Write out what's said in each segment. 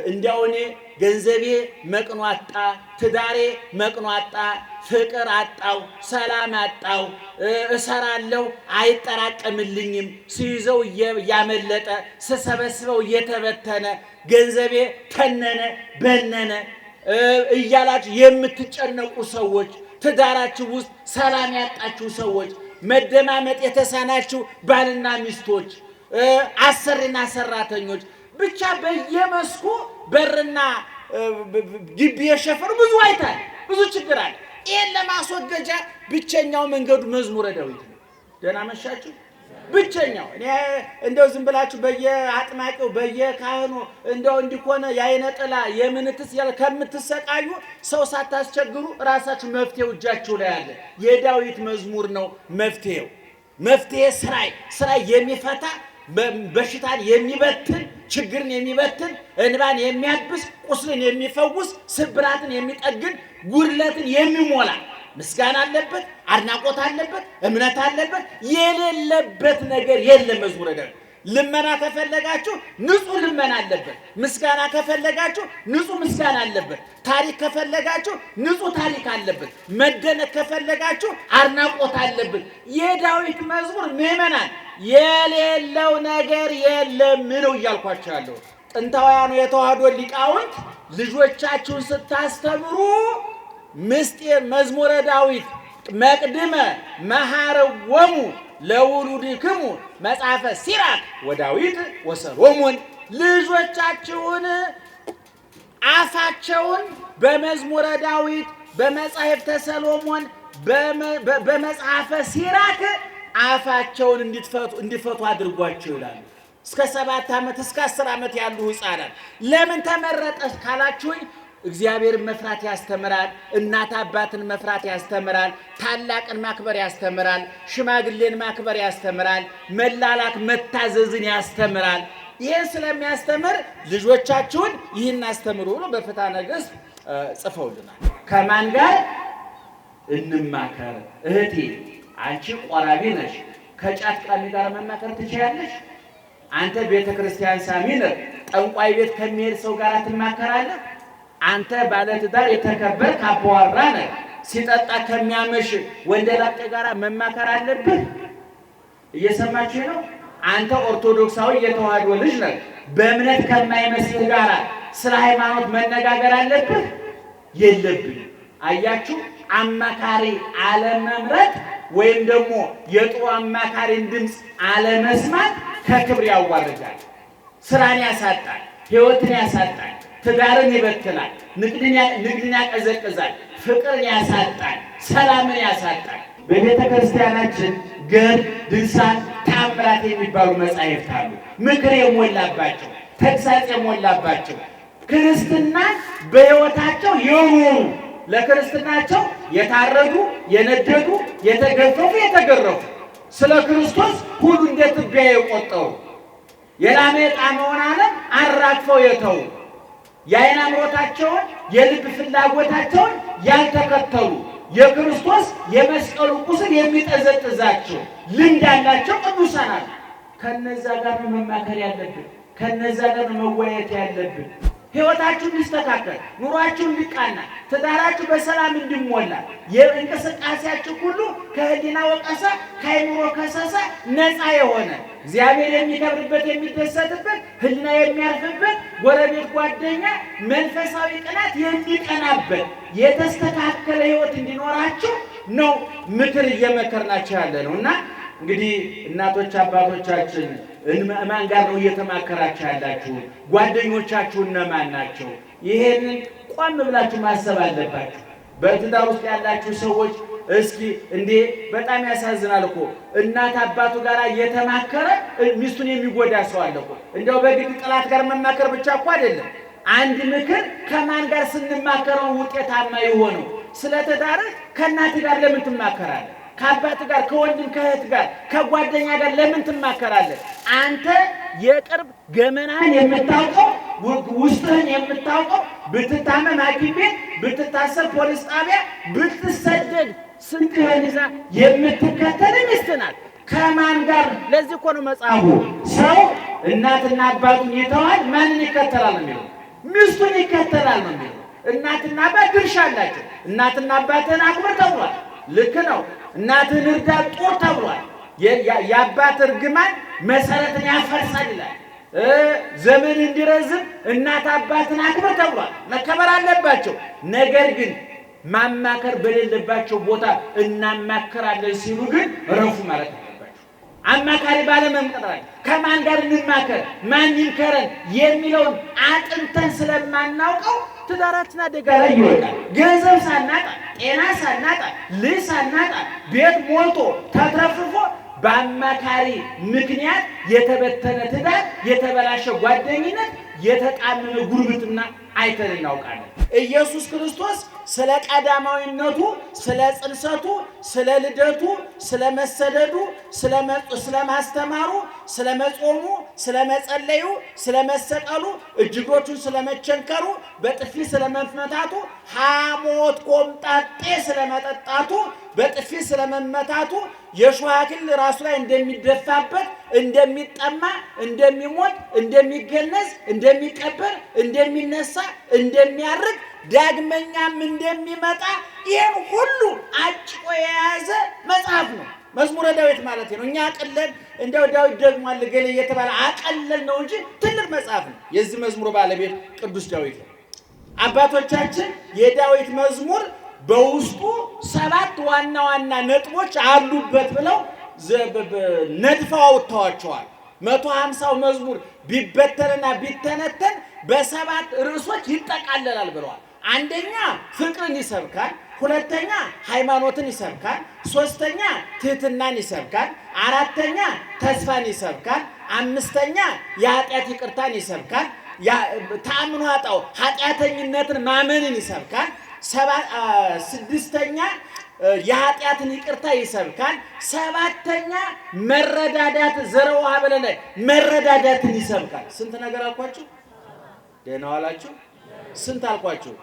እንዲያው እኔ ገንዘቤ መቅኖ አጣ፣ ትዳሬ መቅኖ አጣ፣ ፍቅር አጣው፣ ሰላም አጣው፣ እሰራለሁ አይጠራቀምልኝም፣ ስይዘው እያመለጠ ስሰበስበው እየተበተነ ገንዘቤ ተነነ በነነ እያላችሁ የምትጨነቁ ሰዎች፣ ትዳራችሁ ውስጥ ሰላም ያጣችሁ ሰዎች፣ መደማመጥ የተሳናችሁ ባልና ሚስቶች፣ አሰሪና ሰራተኞች ብቻ በየመስኩ በርና ግቢ የሸፈኑ ብዙ አይታል፣ ብዙ ችግር አለ። ይሄን ለማስወገጃ ብቸኛው መንገዱ መዝሙረ ዳዊት ነው። ደህና መሻችሁ። ብቸኛው እኔ እንደው ዝም ብላችሁ በየአጥማቂው በየካህኑ እንደው እንዲኮነ የአይነ ጥላ የምንትስ ያለ ከምትሰቃዩ ሰው ሳታስቸግሩ ራሳችሁ መፍትሄው እጃችሁ ላይ አለ። የዳዊት መዝሙር ነው መፍትሄው። መፍትሄ ስራይ የሚፈታ በሽታን የሚበትን ችግርን የሚበትን እንባን የሚያብስ ቁስልን የሚፈውስ ስብራትን የሚጠግን ጉድለትን የሚሞላ ምስጋና አለበት፣ አድናቆት አለበት፣ እምነት አለበት። የሌለበት ነገር የለም። መዝሙረ ዳዊት ልመና ከፈለጋችሁ ንጹህ ልመና አለበት። ምስጋና ከፈለጋችሁ ንጹህ ምስጋና አለበት። ታሪክ ከፈለጋችሁ ንጹህ ታሪክ አለበት። መደነቅ ከፈለጋችሁ አድናቆት አለበት። የዳዊት መዝሙር ምዕመናን የሌለው ነገር የለም ነው እያልኳቸው ያለው። ጥንታውያኑ የተዋህዶ ሊቃውንት ልጆቻችሁን ስታስተምሩ ምስጢር መዝሙረ ዳዊት መቅድመ መሐረወሙ ለውሉድክሙ መጽሐፈ ሲራክ ወዳዊት ወሰሎሞን ልጆቻችሁን አፋቸውን በመዝሙረ ዳዊት በመጽሐፍተ ሰሎሞን በመጽሐፈ ሲራክ አፋቸውን እንዲፈቱ አድርጓቸው ይላሉ። እስከ 7 ዓመት እስከ 10 ዓመት ያሉ ሕፃናት ለምን ተመረጠ ካላችሁኝ እግዚአብሔርን መፍራት ያስተምራል። እናት አባትን መፍራት ያስተምራል። ታላቅን ማክበር ያስተምራል። ሽማግሌን ማክበር ያስተምራል። መላላክ መታዘዝን ያስተምራል። ይህን ስለሚያስተምር ልጆቻችሁን ይህን አስተምሩ ብሎ በፍትሐ ነገሥት ጽፈውልናል። ከማን ጋር እንማከር? እህቴ አንቺ ቆራቢ ነሽ፣ ከጫት ቃሚ ጋር መማከር ትችያለሽ? አንተ ቤተ ክርስቲያን ሳሚ ነህ፣ ጠንቋይ ቤት ከሚሄድ ሰው ጋር ትማከራለህ? አንተ ባለትዳር የተከበርክ አባወራ ነህ፣ ሲጠጣ ከሚያመሽ ወንደላጤ ጋር መማከር አለብህ? እየሰማችሁ ነው? አንተ ኦርቶዶክሳዊ የተዋህዶ ልጅ ነህ፣ በእምነት ከማይመስልህ ጋር ስለ ሃይማኖት መነጋገር አለብህ? የለብህ። አያችሁ፣ አማካሪ አለመምረጥ ወይም ደግሞ የጥሩ አማካሪን ድምፅ አለመስማት ከክብር ያዋርዳል፣ ስራን ያሳጣል፣ ህይወትን ያሳጣል፣ ትዳርን ይበትናል፣ ንግድን ያቀዘቅዛል፣ ፍቅርን ያሳጣል፣ ሰላምን ያሳጣል። በቤተ ክርስቲያናችን ገድል፣ ድርሳን፣ ተአምራት የሚባሉ መጻሕፍት አሉ። ምክር የሞላባቸው፣ ተግሳጽ የሞላባቸው ክርስትናን በሕይወታቸው የኖሩ ለክርስትናቸው የታረዱ፣ የነደዱ፣ የተገፈፉ፣ የተገረፉ ስለ ክርስቶስ ሁሉ እንደ ትቢያ የቆጠሩ የላመ የጣመውን ዓለም አራግፈው የተዉ የዓይን አምሮታቸውን የልብ ፍላጎታቸውን ያልተከተሉ የክርስቶስ የመስቀሉ ቁስል የሚጠዘጥዛቸው ልምድ ያላቸው ቅዱሳን አሉ። ከነዛ ጋር መማከር ያለብን፣ ከነዛ ጋር መወያየት ያለብን። ሕይወታችሁ እንዲስተካከል፣ ኑሯችሁ እንዲቃና፣ ትዳራችሁ በሰላም እንዲሞላ፣ የእንቅስቃሴያችሁ ሁሉ ከህሊና ወቀሳ ከአእምሮ ከሰሳ ነፃ የሆነ እግዚአብሔር የሚከብርበት የሚደሰትበት፣ ህሊና የሚያርፍበት፣ ጎረቤት ጓደኛ መንፈሳዊ ቅናት የሚቀናበት የተስተካከለ ሕይወት እንዲኖራችሁ ነው ምክር እየመከርናችሁ ያለ ነው። እና እንግዲህ እናቶች አባቶቻችን ማን ጋር ነው እየተማከራችሁ ያላችሁ? ጓደኞቻችሁ እነማን ናቸው? ይሄንን ቆም ብላችሁ ማሰብ አለባችሁ። በትዳር ውስጥ ያላችሁ ሰዎች እስኪ እንዴ በጣም ያሳዝናል እኮ እናት አባቱ ጋር እየተማከረ ሚስቱን የሚጎዳ ሰው አለ እኮ። እንደው በግድ ጠላት ጋር መማከር ብቻ እኮ አይደለም። አንድ ምክር ከማን ጋር ስንማከረው ውጤታማ የሆነው? ስለ ትዳር ከእናት ጋር ለምን ትማከራለህ? ከአባት ጋር፣ ከወንድም ከእህት ጋር፣ ከጓደኛ ጋር ለምን ትማከራለህ? አንተ የቅርብ ገመናህን የምታውቀው ውስጥህን የምታውቀው ብትታመም ሐኪም ቤት፣ ብትታሰር ፖሊስ ጣቢያ፣ ብትሰደድ ስንትህን ይዛ የምትከተል ሚስት ናት። ከማን ጋር? ለዚህ እኮ ነው መጽሐፉ ሰው እናትና አባቱን ይተዋል። ማንን ይከተላል ነው የሚለው? ሚስቱን ይከተላል ነው የሚለው። እናትና አባት ድርሻ አላቸው። እናትና አባትን አክብር ተብሏል። ልክ ነው። እናትን እርዳ ጦር ተብሏል። የአባት እርግማን መሰረትን ያፈርሳል ይላል። ዘመን እንዲረዝም እናት አባትን አክብር ተብሏል። መከበር አለባቸው። ነገር ግን ማማከር በሌለባቸው ቦታ እናማከራለን ሲሉ ግን ረፉ ማለት አለባቸው። አማካሪ ባለመምጠራል ከማን ጋር እንማከር ማን ይምከረን የሚለውን አጥንተን ስለማናውቀው ትዳራችን አደጋ ላይ ይወጣል። ገንዘብ ሳናጣ፣ ጤና ሳናጣ፣ ልጅ ሳናጣ፣ ቤት ሞልቶ ተትረፍርፎ በአማካሪ ምክንያት የተበተነ ትዳር፣ የተበላሸ ጓደኝነት፣ የተጣመመ ጉርብትና አይተን እናውቃለን። ኢየሱስ ክርስቶስ ስለ ቀዳማዊነቱ፣ ስለ ጽንሰቱ፣ ስለ ልደቱ፣ ስለ መሰደዱ፣ ስለ ማስተማሩ፣ ስለ መጾሙ፣ ስለ መጸለዩ፣ ስለ መሰቀሉ፣ እጅጎቹን ስለ መቸንከሩ፣ በጥፊ ስለ መመታቱ፣ ሐሞት ቆምጣጤ ስለ መጠጣቱ፣ በጥፊ ስለ መመታቱ፣ የሾህ አክሊል ራሱ ላይ እንደሚደፋበት፣ እንደሚጠማ፣ እንደሚሞት፣ እንደሚገነዝ፣ እንደሚቀበር፣ እንደሚነሳ፣ እንደሚያርግ ዳግመኛም እንደሚመጣ ይህን ሁሉ አጭቆ የያዘ መጽሐፍ ነው። መዝሙረ ዳዊት ማለት ነው። እኛ አቀለል እንደው ዳዊት ደግሟል ገሌ እየተባለ አቀለል ነው እንጂ ትልቅ መጽሐፍ ነው። የዚህ መዝሙር ባለቤት ቅዱስ ዳዊት ነው። አባቶቻችን የዳዊት መዝሙር በውስጡ 7 ዋና ዋና ነጥቦች አሉበት ብለው ነድፈው አውጥተዋቸዋል። 150ው መዝሙር ቢበተንና ቢተነተን በ7 ርዕሶች ይጠቃለላል ብለዋል። አንደኛ ፍቅርን ይሰብካል፣ ሁለተኛ ሃይማኖትን ይሰብካል፣ ሶስተኛ ትህትናን ይሰብካል፣ አራተኛ ተስፋን ይሰብካል፣ አምስተኛ የኃጢአት ይቅርታን ይሰብካል፣ ተአምኖ ኃጣው ኃጢአተኝነትን ማመንን ይሰብካል፣ ስድስተኛ የኃጢአትን ይቅርታ ይሰብካል፣ ሰባተኛ መረዳዳት ዘረውሃ በለለ መረዳዳትን ይሰብካል። ስንት ነገር አልኳችሁ? ደህና ዋላችሁ? ስንት አልኳችሁ?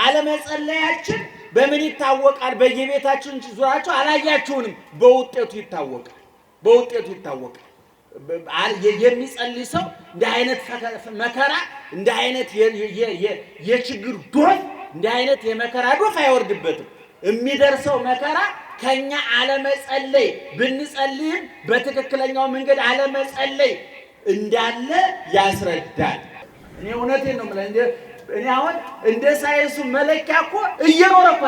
አለመጸለያችን በምን ይታወቃል? በየቤታችን ዙራችሁ አላያችሁንም? በውጤቱ ይታወቃል። በውጤቱ ይታወቃል። የሚጸልይ ሰው እንደ አይነት መከራ፣ እንደ አይነት የችግር ዶፍ፣ እንደ አይነት የመከራ ዶፍ አይወርድበትም። የሚደርሰው መከራ ከኛ አለመጸለይ ብንጸልይም በትክክለኛው መንገድ አለመጸለይ እንዳለ ያስረዳል። እኔ እውነቴን ነው የምልህ። እኔ አሁን እንደ ሳይንሱ መለኪያ እኮ እየኖረ እኮ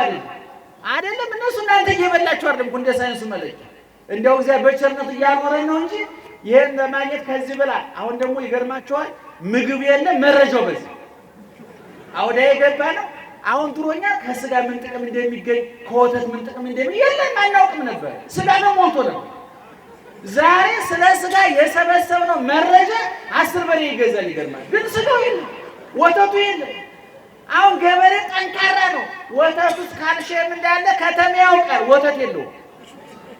አይደለም። እነሱ እናንተ እየበላችሁ አይደለም እኮ እንደ ሳይንሱ መለኪያ። እንደው እግዚአብሔር በቸርነቱ እያኖረን ነው እንጂ ይሄን ለማግኘት ከዚህ ብላ። አሁን ደግሞ ይገርማችኋል፣ ምግብ የለም መረጃው በዚህ አውዳ የገባ ነው። አሁን ድሮኛ ከስጋ ምን ጥቅም እንደሚገኝ ከወተት ምን ጥቅም እንደሚገኝ የለም አናውቅም ነበር። ስጋ ነው ሞልቶ ነበር። ዛሬ ስለ ስጋ የሰበሰብነው መረጃ 10 በሬ ይገዛል። ይገርማል። ግን ስጋው የለም፣ ወተቱ የለም። አሁን ገበሬ ጠንካራ ነው። ወተቱ ካልሽየም እንዳለ ከተማ ያውቃል፣ ወተት የለውም።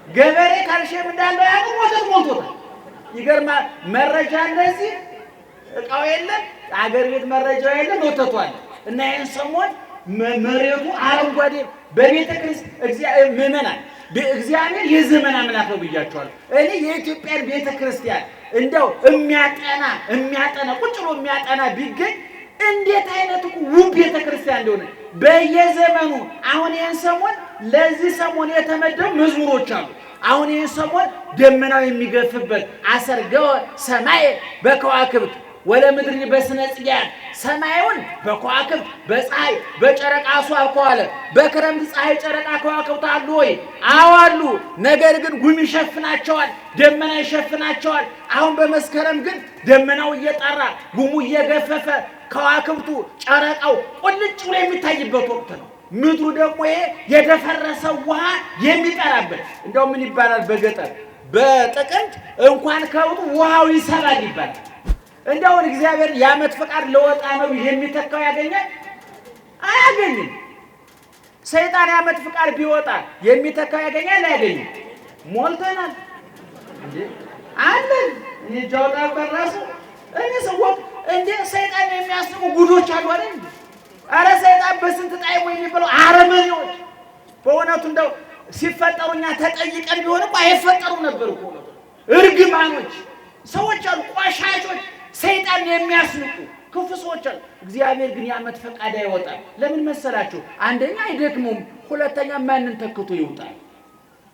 ገበሬ ካልሽየም እንዳለ ያውቃል፣ ወተት ሞልቶታል። ይገርማል። መረጃ እንደዚህ እቃው የለም፣ አገር ቤት መረጃው የለም፣ ወተቱ አለ። እና ይሄን ሰሞን መሬቱ አረንጓዴ በቤተ ክርስቲያን ምዕመናን እግዚአብሔር የዘመን አምላክ ነው ብያቸዋለሁ። እኔ የኢትዮጵያን ቤተ ክርስቲያን እንደው የሚያጠና ቁጭ ብሎ የሚያጠና ቢገኝ እንዴት አይነት ውብ ቤተ ክርስቲያን እንደሆነ በየዘመኑ አሁን ይህን ሰሞን ለዚህ ሰሞን የተመደቡ መዝሙሮች አሉ። አሁን ይህን ሰሞን ደመናው የሚገፍበት አሰርገወ ሰማይ በከዋክብት ወለምድር በስነ ጽጌያት ሰማዩን በከዋክብት በፀሐይ በጨረቃ አስዋብከዋል። በክረምት ፀሐይ ጨረቃ ከዋክብት አሉ ወይ? አዎ አሉ። ነገር ግን ጉም ይሸፍናቸዋል፣ ደመና ይሸፍናቸዋል። አሁን በመስከረም ግን ደመናው እየጠራ ጉሙ እየገፈፈ ከዋክብቱ ጨረቃው ቁልጭ ብሎ የሚታይበት ወቅት ነው። ምድሩ ደግሞ ይሄ የደፈረሰው ውሃ የሚጠራበት እንደው ምን ይባላል በገጠር በጥቅምት እንኳን ከብቱ ውሃው ይሰራል ይባላል። እንደውን እግዚአብሔር የዓመት ፈቃድ ለወጣ ነው የሚተካው ያገኛል? አያገኝም። ሰይጣን የዓመት ፈቃድ ቢወጣ የሚተካው ያገኛል? አያገኝም። ሞልተናል እንዴ አለን። እኔ ጃውጣ በራሱ እኔ ሰዎች እንዴ ሰይጣን የሚያስቡ ጉዶች አሉ አይደል? አረ ሰይጣን በስንት ጣይ ወይ የሚባለው አረመኔዎች በእውነቱ እንደው ሲፈጠሩኛ ተጠይቀን ቢሆን እኮ አይፈጠሩ ነበር እኮ እርግማኖች ሰዎች አሉ፣ ቆሻሾች፣ ሰይጣን የሚያስንቁ ክፉ ሰዎች አሉ። እግዚአብሔር ግን የዓመት ፈቃድ አይወጣም። ለምን መሰላችሁ? አንደኛ አይደክሙም፣ ሁለተኛ ማንን ተክቶ ይውጣል?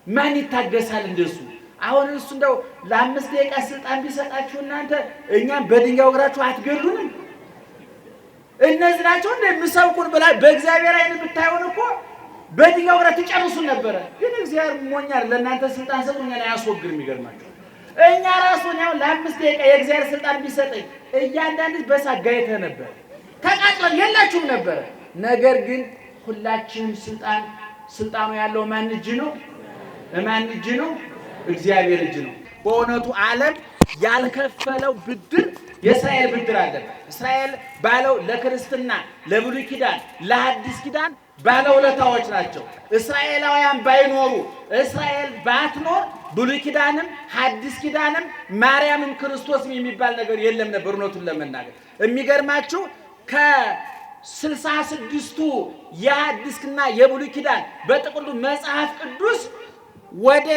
ማን ይታገሳል እንደሱ? አሁን እሱ እንደው ለ5 ደቂቃ ስልጣን ቢሰጣችሁ እናንተ እኛም በድንጋይ ወግራችሁ አትገሉንም? እነዚህ ናቸው እንደሚሰብኩን ብላ በእግዚአብሔር አይን ብታዩን እኮ በድንጋይ ወግራ ትጨርሱን ነበረ። ግን እግዚአብሔር ሞኛል። ለእናንተ ስልጣን ሰጥቶኛል፣ አያስወግድም። የሚገርማችሁ እኛ ራሱን ያው ለ5 ደቂቃ የእግዚአብሔር ስልጣን ቢሰጠኝ እያንዳንድሽ በሳት ጋይተህ ነበር፣ ተቃጥለን የላችሁም ነበረ። ነገር ግን ሁላችንም ስልጣኑ ያለው ማን እጅ ነው? ማን እጅ ነው? እግዚአብሔር እጅ ነው። በእውነቱ ዓለም ያልከፈለው ብድር የእስራኤል ብድር አለ። እስራኤል ባለው ለክርስትና ለብሉይ ኪዳን ለሐዲስ ኪዳን ባለውለታዎች ናቸው። እስራኤላውያን ባይኖሩ እስራኤል ባትኖር ብሉይ ኪዳንም ሐዲስ ኪዳንም ማርያምም ክርስቶስም የሚባል ነገር የለም ነበር። እውነቱን ለመናገር የሚገርማችሁ ከ66ቱ የሐዲስና የብሉይ ኪዳን በጥቅሉ መጽሐፍ ቅዱስ ወደ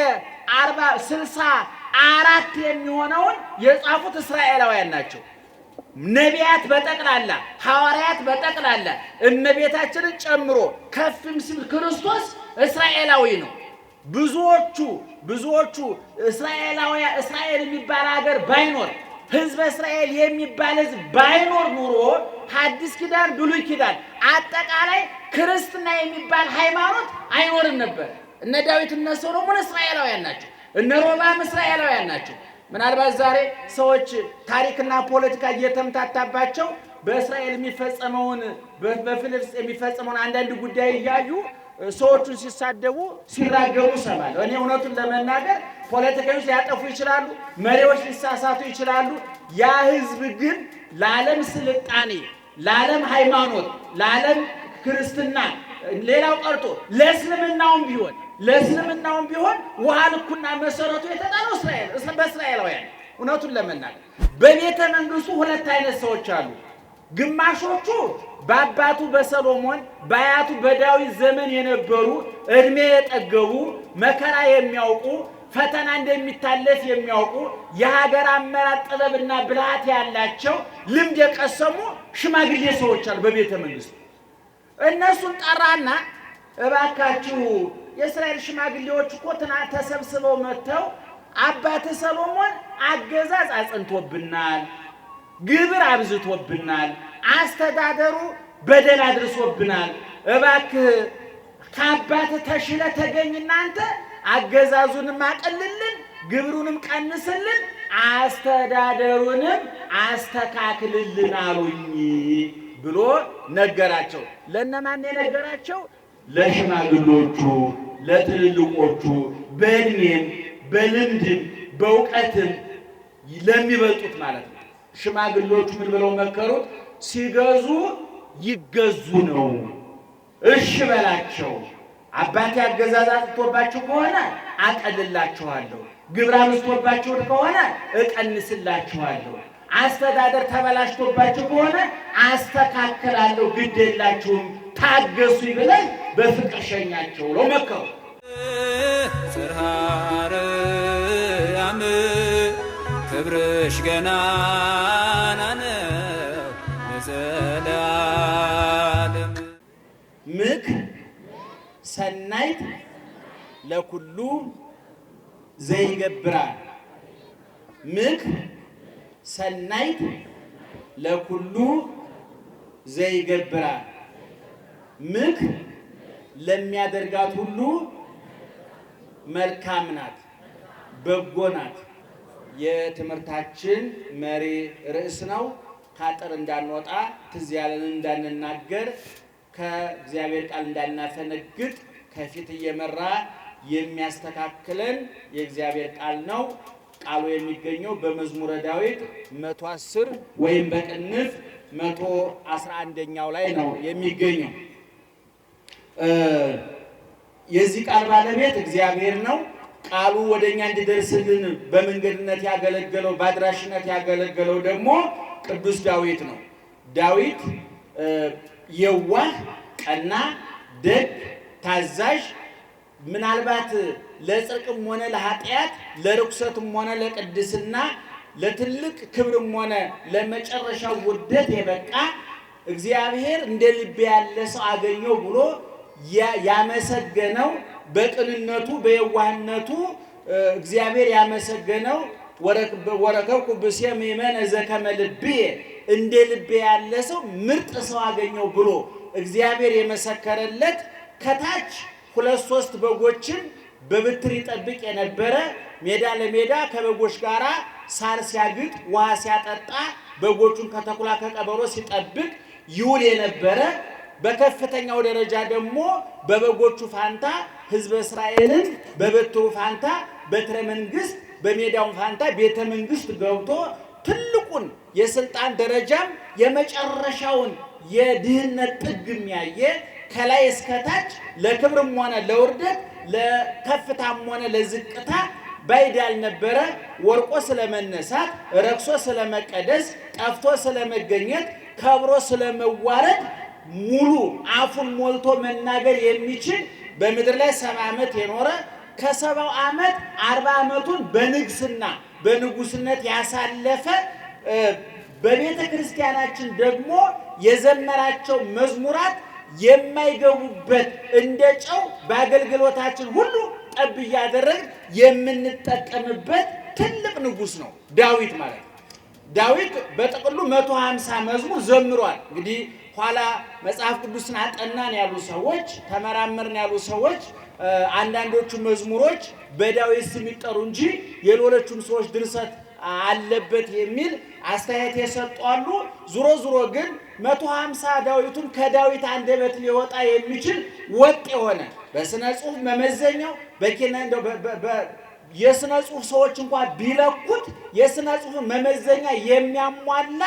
64 የሚሆነውን የጻፉት እስራኤላውያን ናቸው። ነቢያት በጠቅላላ ሐዋርያት በጠቅላላ እመቤታችንን ጨምሮ ከፍም ሲል ክርስቶስ እስራኤላዊ ነው። ብዙዎቹ እስራኤል የሚባል ሀገር ባይኖር ሕዝበ እስራኤል የሚባል ሕዝብ ባይኖር ኑሮ ሐዲስ ኪዳን ብሉይ ኪዳን አጠቃላይ ክርስትና የሚባል ሃይማኖት አይኖርም ነበር። እነ ዳዊት እነ ሰሎሞን እስራኤላውያን ናቸው። እነ ሮማም እስራኤላውያን ናቸው። ምናልባት ዛሬ ሰዎች ታሪክና ፖለቲካ እየተምታታባቸው በእስራኤል የሚፈጸመውን በፍልስጤም የሚፈጸመውን አንዳንድ ጉዳይ እያዩ ሰዎቹን ሲሳደቡ ሲራገሙ ሰማለሁ። እኔ እውነቱን ለመናገር ፖለቲከኞች ሊያጠፉ ይችላሉ፣ መሪዎች ሊሳሳቱ ይችላሉ። ያ ህዝብ ግን ለዓለም ስልጣኔ፣ ለዓለም ሃይማኖት፣ ለዓለም ክርስትና ሌላው ቀርቶ ለእስልምናውም ቢሆን ውሃ ልኩና መሰረቱ የተጣለው በእስራኤላውያን። እውነቱን ለመናገር በቤተ መንግስቱ ሁለት አይነት ሰዎች አሉ። ግማሾቹ በአባቱ በሰሎሞን በአያቱ በዳዊት ዘመን የነበሩ እድሜ የጠገቡ መከራ የሚያውቁ ፈተና እንደሚታለፍ የሚያውቁ የሀገር አመራር ጥበብና ብልሃት ያላቸው ልምድ የቀሰሙ ሽማግሌ ሰዎች አሉ በቤተ መንግስቱ። እነሱን ጠራና እባካችሁ የእስራኤል ሽማግሌዎች እኮ ትናንት ተሰብስበው መጥተው አባተ ሰሎሞን አገዛዝ አጽንቶብናል፣ ግብር አብዝቶብናል፣ አስተዳደሩ በደል አድርሶብናል። እባክህ ከአባተ ተሽለ ተገኝና አንተ አገዛዙንም አቀልልን፣ ግብሩንም ቀንስልን፣ አስተዳደሩንም አስተካክልልን አሉኝ ብሎ ነገራቸው። ለነማን የነገራቸው? ለሽማግሎቹ፣ ለትልልቆቹ፣ በእድሜም በልምድም በእውቀትም ለሚበልጡት ማለት ነው። ሽማግሎቹ ምን ብለው መከሩት? ሲገዙ ይገዙ ነው። እሺ በላቸው። አባቴ አገዛዝ አጥቶባችሁ ከሆነ አቀልላችኋለሁ፣ ግብር አብዝቶባችሁ ከሆነ እቀንስላችኋለሁ፣ አስተዳደር ተበላሽቶባችሁ ከሆነ አስተካክላለሁ፣ ግድ የላችሁም፣ ታገሱ ብለን በፍቅር ሸኛቸው ብለው መከሩ። ጽርሐ ክብርሽ ገናና ነው ለዘላለም። ምክር ሰናይት ለኩሉ ዘይገብራ። ምክር ሰናይት ለኩሉ ዘይገብራ። ምክር ለሚያደርጋት ሁሉ መልካም ናት፣ በጎ ናት። የትምህርታችን መሪ ርዕስ ነው። ካጥር እንዳንወጣ፣ ትዝ ያለንን እንዳንናገር፣ ከእግዚአብሔር ቃል እንዳናፈነግጥ ከፊት እየመራ የሚያስተካክለን የእግዚአብሔር ቃል ነው። ቃሉ የሚገኘው በመዝሙረ ዳዊት 110 ወይም በቅንፍ 111ኛው ላይ ነው የሚገኘው። የዚህ ቃል ባለቤት እግዚአብሔር ነው። ቃሉ ወደኛ እንዲደርስልን በመንገድነት ያገለገለው በአድራሽነት ያገለገለው ደግሞ ቅዱስ ዳዊት ነው። ዳዊት የዋህ፣ ቀና፣ ደግ፣ ታዛዥ ምናልባት ለጽድቅም ሆነ ለኃጢአት ለርኩሰትም ሆነ ለቅድስና ለትልቅ ክብርም ሆነ ለመጨረሻው ውርደት የበቃ እግዚአብሔር እንደ ልብ ያለ ሰው አገኘው ብሎ ያመሰገነው በቅንነቱ በየዋህነቱ እግዚአብሔር ያመሰገነው ወረከብኩ ብእሴ ምእመነ ዘከመ ልብየ እንደ ልብ ያለ ሰው ምርጥ ሰው አገኘው ብሎ እግዚአብሔር የመሰከረለት ከታች 2-3 በጎችን በብትር ይጠብቅ የነበረ ሜዳ ለሜዳ ከበጎች ጋር ሳር ሲያግጥ ውሃ ሲያጠጣ በጎቹን ከተኩላ ከቀበሮ ሲጠብቅ ይውል የነበረ በከፍተኛው ደረጃ ደግሞ በበጎቹ ፋንታ ሕዝበ እስራኤልን በበትሩ ፋንታ በትረ መንግስት በሜዳው ፋንታ ቤተ መንግስት ገብቶ ትልቁን የስልጣን ደረጃም የመጨረሻውን የድህነት ጥግም ያየ ከላይ እስከ ታች ለክብርም ሆነ ለውርደት ለከፍታም ሆነ ለዝቅታ ባይድ ያልነበረ ወርቆ ስለመነሳት ረክሶ ስለመቀደስ ጠፍቶ ስለመገኘት ከብሮ ስለመዋረድ ሙሉ አፉን ሞልቶ መናገር የሚችል በምድር ላይ 70 ዓመት የኖረ ከ70 ዓመት 40 ዓመቱን በንግስና በንጉስነት ያሳለፈ በቤተ ክርስቲያናችን ደግሞ የዘመራቸው መዝሙራት የማይገቡበት እንደ ጨው በአገልግሎታችን ሁሉ ጠብ እያደረግን የምንጠቀምበት ትልቅ ንጉስ ነው ዳዊት ማለት ነው። ዳዊት በጥቅሉ 150 መዝሙር ዘምሯል። እንግዲህ ኋላ መጽሐፍ ቅዱስን አጠናን ያሉ ሰዎች ተመራመርን ያሉ ሰዎች አንዳንዶቹ መዝሙሮች በዳዊት ስም ይጠሩ እንጂ የሌሎቹም ሰዎች ድርሰት አለበት የሚል አስተያየት የሰጡ አሉ። ዙሮ ግን 150 ዳዊቱን ከዳዊት አንደበት ሊወጣ የሚችል ወጥ የሆነ በስነ ጽሁፍ መመዘኛው በኪነ እንደው የስነ ጽሁፍ ሰዎች እንኳን ቢለኩት የስነ ጽሁፍ መመዘኛ የሚያሟላ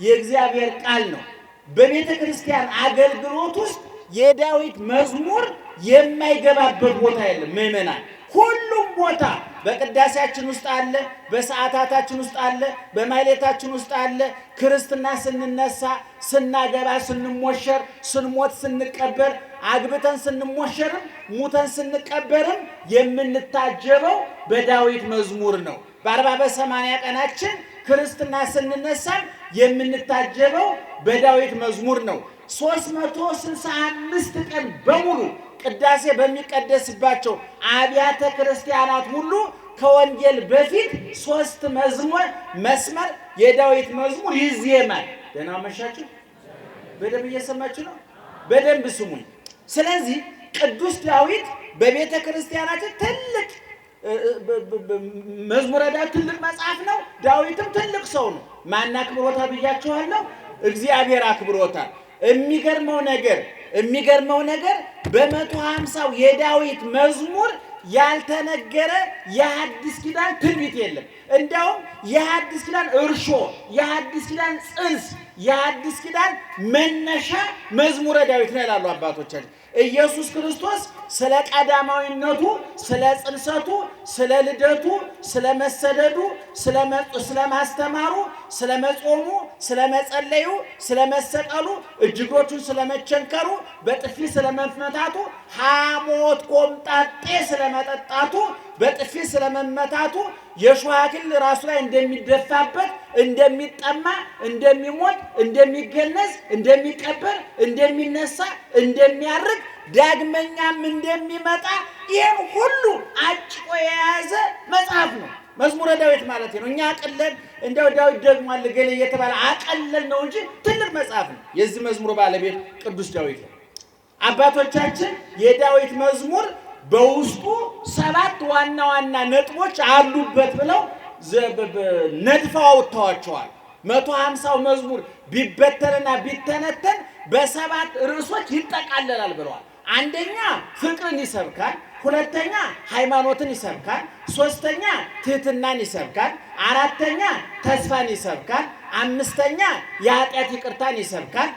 የእግዚአብሔር ቃል ነው። በቤተ ክርስቲያን አገልግሎት ውስጥ የዳዊት መዝሙር የማይገባበት ቦታ የለም። ምእመናን ሁሉም ቦታ በቅዳሴያችን ውስጥ አለ፣ በሰዓታታችን ውስጥ አለ፣ በማይሌታችን ውስጥ አለ። ክርስትና ስንነሳ፣ ስናገባ፣ ስንሞሸር፣ ስንሞት፣ ስንቀበር፣ አግብተን ስንሞሸርም ሙተን ስንቀበርም የምንታጀበው በዳዊት መዝሙር ነው። በ40 በ80 ቀናችን ክርስትና ስንነሳም የምንታጀበው በዳዊት መዝሙር ነው። 365 ቀን በሙሉ ቅዳሴ በሚቀደስባቸው አብያተ ክርስቲያናት ሁሉ ከወንጌል በፊት 3 መስመር የዳዊት መዝሙር ይዜማል። ደህና መሻችሁ? በደንብ እየሰማችሁ ነው? በደንብ ስሙኝ። ስለዚህ ቅዱስ ዳዊት በቤተ ክርስቲያናችን ትልቅ መዝሙረ ዳዊት ትልቅ መጽሐፍ ነው። ዳዊትም ትልቅ ሰው ነው። ማን አክብሮታል ብያችኋለሁ? እግዚአብሔር አክብሮታል። የሚገርመው ነገር በ150 የዳዊት መዝሙር ያልተነገረ የሐዲስ ኪዳን ትንቢት የለም። እንደውም የሐዲስ ኪዳን እርሾ፣ የሐዲስ ኪዳን ጽንስ፣ የሐዲስ ኪዳን መነሻ መዝሙረ ዳዊት ነው ይላሉ አባቶቻችን። ኢየሱስ ክርስቶስ ስለ ቀዳማዊነቱ፣ ስለ ጽንሰቱ፣ ስለ ልደቱ፣ ስለ መሰደዱ፣ ስለ ማስተማሩ፣ ስለ መጾሙ፣ ስለ መጸለዩ፣ ስለ መሰቀሉ፣ እጅግሮቹን ስለ መቸንከሩ፣ በጥፊ ስለ መመታቱ፣ ሐሞት ቆምጣጤ ስለ መጠጣቱ፣ በጥፊ ስለ መመታቱ፣ የሾህ አክሊል ራሱ ላይ እንደሚደፋበት፣ እንደሚጠማ፣ እንደሚሞት፣ እንደሚገነዝ፣ እንደሚቀበር፣ እንደሚነሳ፣ እንደሚያርግ ዳግመኛም እንደሚመጣ ይህን ሁሉ አጭቆ የያዘ መጽሐፍ ነው መዝሙረ ዳዊት ማለት ነው። እኛ አቀለል እንደው ዳዊት ደግሟል ገሌ እየተባለ አቀለል ነው እንጂ ትልቅ መጽሐፍ ነው። የዚህ መዝሙር ባለቤት ቅዱስ ዳዊት ነው። አባቶቻችን የዳዊት መዝሙር በውስጡ 7 ዋና ዋና ነጥቦች አሉበት ብለው ነድፈው አውጥተዋቸዋል። 150 መዝሙር ቢበተንና ቢተነተን በ7 ርዕሶች ይጠቃለላል ብለዋል። አንደኛ ፍቅርን ይሰብካል፣ ሁለተኛ ሃይማኖትን ይሰብካል፣ ሶስተኛ ትህትናን ይሰብካል፣ አራተኛ ተስፋን ይሰብካል፣ አምስተኛ የኃጢአት ይቅርታን ይሰብካል፣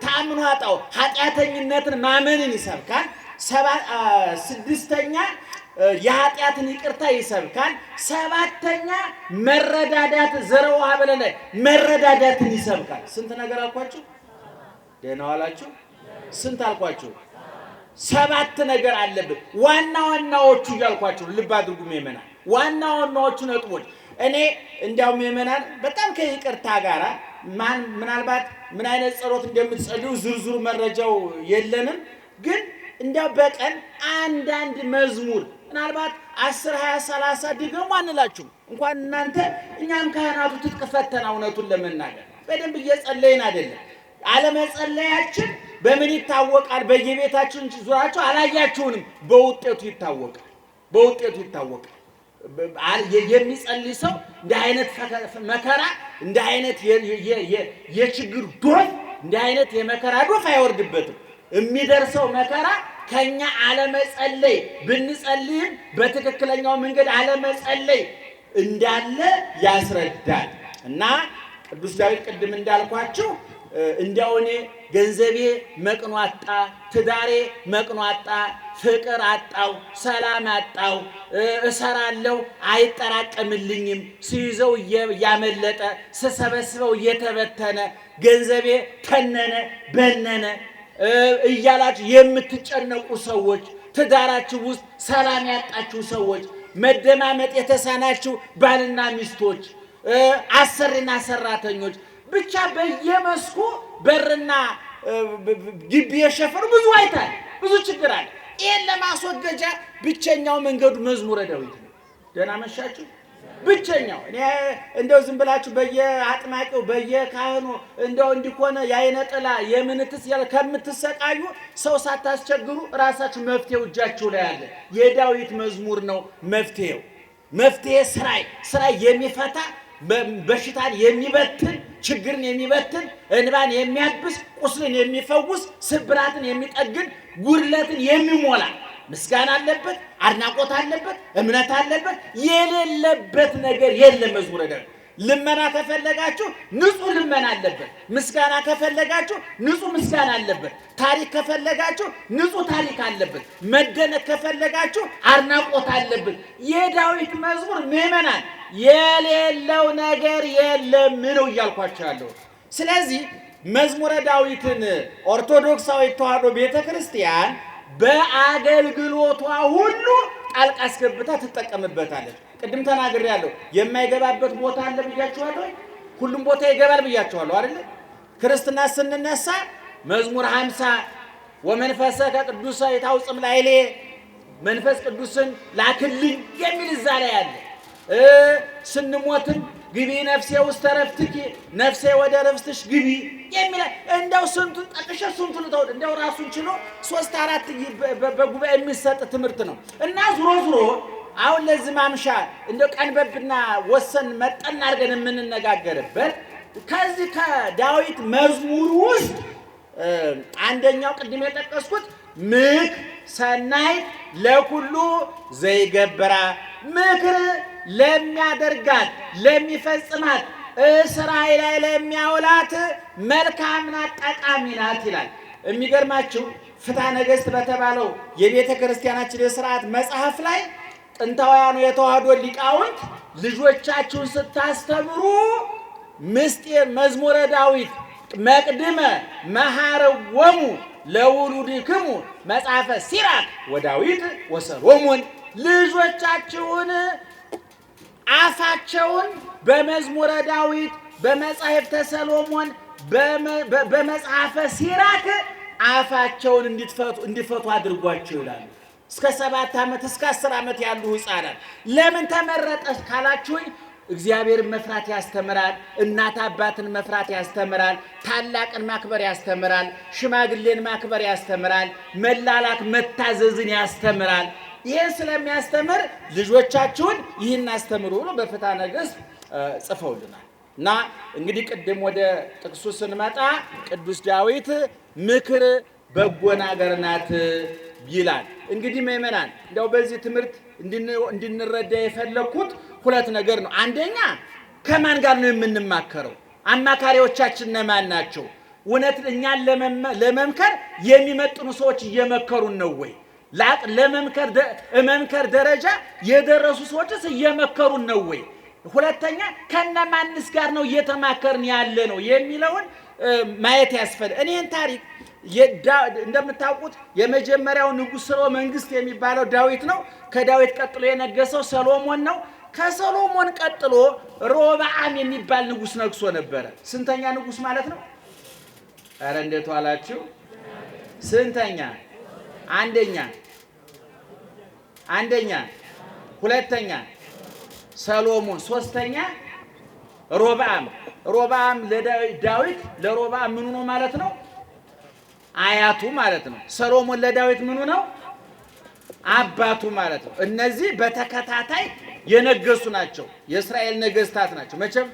ተአምኖ ኃጣው ኃጢአተኝነትን ማመንን ይሰብካል፣ ስድስተኛ የኃጢአትን ይቅርታ ይሰብካል፣ ሰባተኛ መረዳዳት ዘረውሃ በለለ መረዳዳትን ይሰብካል። ስንት ነገር አልኳችሁ? ደህና ዋላችሁ? ስንት አልኳችሁ? 7 ነገር አለበት። ዋና ዋናዎቹ እያልኳችሁ ልብ አድርጉ ምእመናን። ዋና ዋናዎቹ ነጥቦች እኔ እንዲያውም የመናን በጣም ከይቅርታ ጋራ ምናልባት ምን አይነት ጸሎት እንደምትጸልዩ ዝርዝሩ መረጃው የለንም፣ ግን እንዲያው በቀን አንዳንድ መዝሙር ምናልባት 10 20 30 ድገሙ አንላችሁም። እንኳን እናንተ እኛም ካህናቱ ትጥቅ ፈተና እውነቱን ለመናገር በደንብ እየጸለይን አይደለም። አለመጸለያችን በምን ይታወቃል? በየቤታችን ዙራችሁ አላያችሁንም? በውጤቱ ይታወቃል። በውጤቱ ይታወቃል። የሚጸልይ ሰው እንዲህ አይነት መከራ፣ እንዲህ አይነት የችግር ዶፍ፣ እንዲህ አይነት የመከራ ዶፍ አይወርድበትም። የሚደርሰው መከራ ከኛ አለመጸለይ ብንጸልይም በትክክለኛው መንገድ አለመጸለይ እንዳለ ያስረዳል። እና ቅዱስ ዳዊት ቅድም እንዳልኳችሁ እንዲያው እኔ ገንዘቤ መቅኖ አጣ፣ ትዳሬ መቅኖ አጣ፣ ፍቅር አጣው፣ ሰላም አጣው፣ እሰራለሁ አይጠራቀምልኝም፣ ሲይዘው እያመለጠ ስሰበስበው እየተበተነ ገንዘቤ ተነነ በነነ እያላችሁ የምትጨነቁ ሰዎች፣ ትዳራችሁ ውስጥ ሰላም ያጣችሁ ሰዎች፣ መደማመጥ የተሳናችሁ ባልና ሚስቶች፣ አሰሪና ሰራተኞች፣ ብቻ በየመስኩ በርና ግቢ የሸፈኑ ብዙ አይታል፣ ብዙ ችግር አለ። ይሄን ለማስወገጃ ብቸኛው መንገዱ መዝሙረ ዳዊት ነው። ደህና መሻችሁ። ብቸኛው እኔ እንደው ዝም ብላችሁ በየአጥማቂው በየካህኑ እንደው እንዲኮነ የአይነ ጥላ የምንትስ ያለ ከምትሰቃዩ ሰው ሳታስቸግሩ ራሳችሁ መፍትሄው እጃችሁ ላይ አለ። የዳዊት መዝሙር ነው መፍትሄው። መፍትሄ ስራይ የሚፈታ በሽታን የሚበትን ችግርን የሚበትን እንባን የሚያብስ ቁስልን የሚፈውስ ስብራትን የሚጠግን ጉድለትን የሚሞላ ምስጋና አለበት፣ አድናቆት አለበት፣ እምነት አለበት። የሌለበት ነገር የለም። መዝሙረ ዳዊት ልመና ከፈለጋችሁ ንጹህ ልመና አለበት። ምስጋና ከፈለጋችሁ ንጹህ ምስጋና አለበት። ታሪክ ከፈለጋችሁ ንጹህ ታሪክ አለበት። መደነቅ ከፈለጋችሁ አድናቆት አለበት። የዳዊት መዝሙር ምዕመናን የሌለው ነገር የለም ነው እያልኳቸው ያለው። ስለዚህ መዝሙረ ዳዊትን ኦርቶዶክሳዊ ተዋሕዶ ቤተክርስቲያን በአገልግሎቷ ሁሉ ጣልቃ አስገብታ ትጠቀምበታለች። ቅድም ተናግሬያለሁ። የማይገባበት ቦታ አለ ብያችኋለሁ። ሁሉም ቦታ ይገባል ብያችኋለሁ አይደል? ክርስትና ስንነሳ መዝሙር 50 ወመንፈሰከ ቅዱሰ ይታውጽም ላዕሌ መንፈስ ቅዱስን ላክልኝ የሚል እዛ ላይ አለ። ስንሞትም ግቢ ነፍሴ ውስተ ዕረፍትኪ ነፍሴ ወደ ዕረፍትሽ ግቢ የሚል እንደው ስንቱን ጠቅሼ ስንቱን ተውት። እንደው ራሱን ችሎ 3 4 በጉባኤ የሚሰጥ ትምህርት ነው። እና ዙሮ አሁን ለዚህ ማምሻ እንደው ቀንበብና ወሰን መጠን አድርገን የምንነጋገርበት ከዚህ ከዳዊት መዝሙር ውስጥ አንደኛው ቅድም የጠቀስኩት ምክር ሰናይ ለኩሉ ዘይገብራ ምክር ለሚያደርጋት ለሚፈጽማት እስራኤል ላይ ለሚያውላት መልካም ናት፣ ጠቃሚ ናት ይላል። የሚገርማችሁ ፍትሐ ነገሥት በተባለው የቤተ ክርስቲያናችን የሥርዓት መጽሐፍ ላይ ጥንታውያኑ የተዋሕዶ ሊቃውንት ልጆቻችሁን ስታስተምሩ ምስጢር መዝሙረ ዳዊት መቅድመ መሐረወሙ ለውሉድክሙ መጽሐፈ ሲራክ ወዳዊት ወሰሎሞን ልጆቻችሁን አፋቸውን በመዝሙረ ዳዊት በመጽሐፍተ ሰሎሞን በመጽሐፈ ሲራክ አፋቸውን እንዲፈቱ አድርጓቸው ይላሉ። እስከ 7 ዓመት እስከ 10 ዓመት ያሉ ሕፃናት ለምን ተመረጠ ካላችሁኝ፣ እግዚአብሔርን መፍራት ያስተምራል፣ እናት አባትን መፍራት ያስተምራል፣ ታላቅን ማክበር ያስተምራል፣ ሽማግሌን ማክበር ያስተምራል፣ መላላክ መታዘዝን ያስተምራል። ይህን ስለሚያስተምር ልጆቻችሁን ይህን አስተምሩ ብሎ በፍትሐ ነገሥት ጽፈውልናል። እና እንግዲህ ቅድም ወደ ጥቅሱ ስንመጣ ቅዱስ ዳዊት ምክር በጎ ነገር ናት ይላል። እንግዲህ ምእመናን እንደው በዚህ ትምህርት እንድንረዳ የፈለኩት 2 ነገር ነው። አንደኛ ከማን ጋር ነው የምንማከረው? አማካሪዎቻችን እነማን ናቸው? እውነት እኛን ለመምከር የሚመጥኑ ሰዎች እየመከሩን ነው ወይ? ለመምከር ደረጃ የደረሱ ሰዎችስ እየመከሩን ነው ወይ? ሁለተኛ ከነማንስ ጋር ነው እየተማከርን ያለ ነው የሚለውን ማየት ያስፈልጋል። እኔን ታሪክ እንደምታውቁት የመጀመሪያው ንጉሥ ሥርወ መንግስት የሚባለው ዳዊት ነው። ከዳዊት ቀጥሎ የነገሰው ሰሎሞን ነው። ከሰሎሞን ቀጥሎ ሮብዓም የሚባል ንጉስ ነግሶ ነበረ። ስንተኛ ንጉስ ማለት ነው? ኧረ እንዴት ዋላችሁ? ስንተኛ? አንደኛ፣ ሁለተኛ ሰሎሞን፣ ሶስተኛ ሮብዓም። ሮብዓም ለዳዊት ለሮብዓም ምኑ ነው ማለት ነው? አያቱ ማለት ነው። ሰሎሞን ለዳዊት ምኑ ነው? አባቱ ማለት ነው። እነዚህ በተከታታይ የነገሱ ናቸው። የእስራኤል ነገስታት ናቸው። መቼም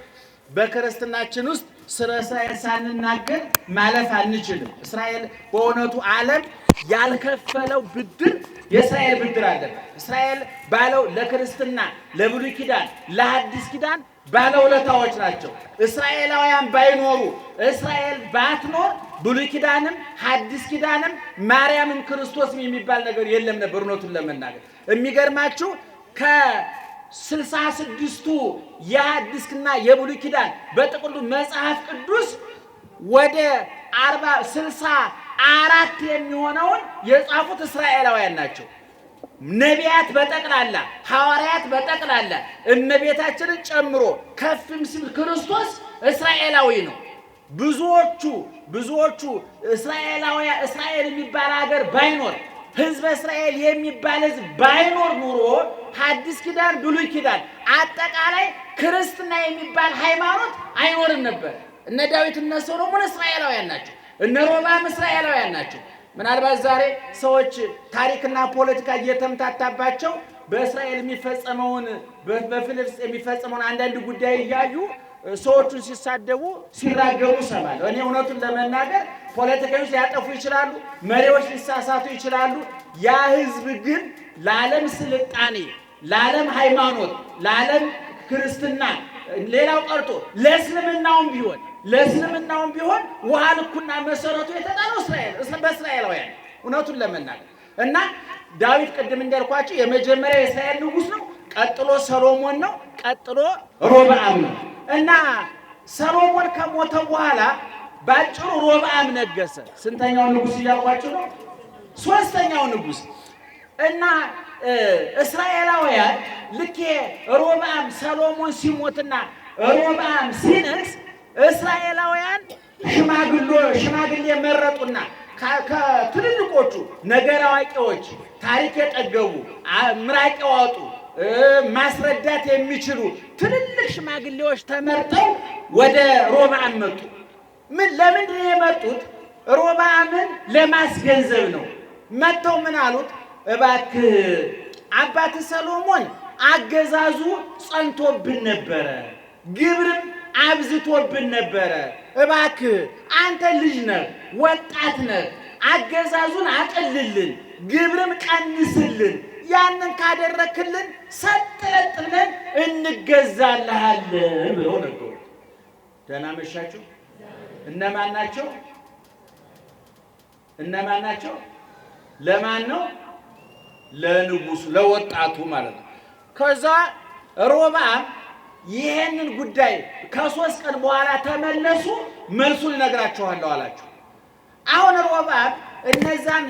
በክርስትናችን ውስጥ ስለ እስራኤል ሳንናገር ማለፍ አንችልም። እስራኤል በእውነቱ ዓለም ያልከፈለው ብድር የእስራኤል ብድር አለበት። እስራኤል ባለው ለክርስትና ለብሉይ ኪዳን ለሐዲስ ኪዳን ባለውለታዎች ናቸው። እስራኤላውያን ባይኖሩ እስራኤል ባትኖር ብሉይ ኪዳንም ሐዲስ ኪዳንም ማርያምም ክርስቶስም የሚባል ነገር የለም ነበር። እውነቱን ለመናገር የሚገርማችሁ ከ66ቱ የሐዲስና የብሉይ ኪዳን በጥቅሉ መጽሐፍ ቅዱስ ወደ 64 የሚሆነውን የጻፉት እስራኤላውያን ናቸው። ነቢያት በጠቅላላ ሐዋርያት በጠቅላላ እመቤታችንን ጨምሮ ከፍም ሲል ክርስቶስ እስራኤላዊ ነው። ብዙዎቹ እስራኤል የሚባል ሀገር ባይኖር ህዝበ እስራኤል የሚባል ህዝብ ባይኖር ኑሮ ሐዲስ ኪዳን ብሉይ ኪዳን አጠቃላይ ክርስትና የሚባል ሃይማኖት አይኖርም ነበር። እነ ዳዊት እነ ሰሎሞን እስራኤላውያን ናቸው። እነ ሮብዓም እስራኤላውያን ናቸው። ምናልባት ዛሬ ሰዎች ታሪክና ፖለቲካ እየተምታታባቸው በእስራኤል የሚፈጸመውን በፍልስጤም የሚፈጸመውን አንዳንድ ጉዳይ እያዩ ሰዎቹን ሲሳደቡ ሲራገሙ ሰማለሁ። እኔ እውነቱን ለመናገር ፖለቲከኞች ሊያጠፉ ይችላሉ፣ መሪዎች ሊሳሳቱ ይችላሉ። ያ ህዝብ ግን ለዓለም ስልጣኔ፣ ለዓለም ሃይማኖት፣ ለዓለም ክርስትና ሌላው ቀርቶ ለእስልምናውም ቢሆን ውሃ ልኩና መሰረቱ የተጣለው በእስራኤላውያን እውነቱን ለመናገር እና ዳዊት ቅድም እንዳልኳቸው የመጀመሪያ የእስራኤል ንጉስ ነው። ቀጥሎ ሰሎሞን ነው። ቀጥሎ ሮብዓም ነው። እና ሰሎሞን ከሞተ በኋላ ባጭሩ ሮብዓም ነገሰ። ስንተኛው ንጉስ እያልኳችሁ ነው? ሶስተኛው ንጉስ። እና እስራኤላውያን ልክ ሮብዓም ሰሎሞን ሲሞትና ሮብዓም ሲነግስ እስራኤላውያን ሽማግሌ መረጡና ከትልልቆቹ ነገር አዋቂዎች፣ ታሪክ የጠገቡ ምራቅ ያወጡ ማስረዳት የሚችሉ ትልልቅ ሽማግሌዎች ተመርጠው ወደ ሮብዓም መጡ። ለምንድን ነው የመጡት? ሮብዓምን ለማስገንዘብ ነው። መጥተው ምን አሉት? እባክህ አባት ሰሎሞን አገዛዙ ጸንቶብን ነበረ፣ ግብርም አብዝቶብን ነበረ። እባክህ አንተ ልጅ ነህ፣ ወጣት ነህ፣ አገዛዙን አቅልልን፣ ግብርም ቀንስልን። ያንን ካደረክልን ሰጥለጥ ብለን እንገዛልሃለን ብለው ነገሩ። ደህና መሻችሁ። እነማን ናቸው? ለማን ነው? ለንጉሱ፣ ለወጣቱ ማለት ነው። ከዛ ሮብዓም ይሄንን ጉዳይ ከ3 ቀን በኋላ ተመለሱ፣ መልሱን እነግራችኋለሁ አላቸው። አሁን ሮብዓም እነዛን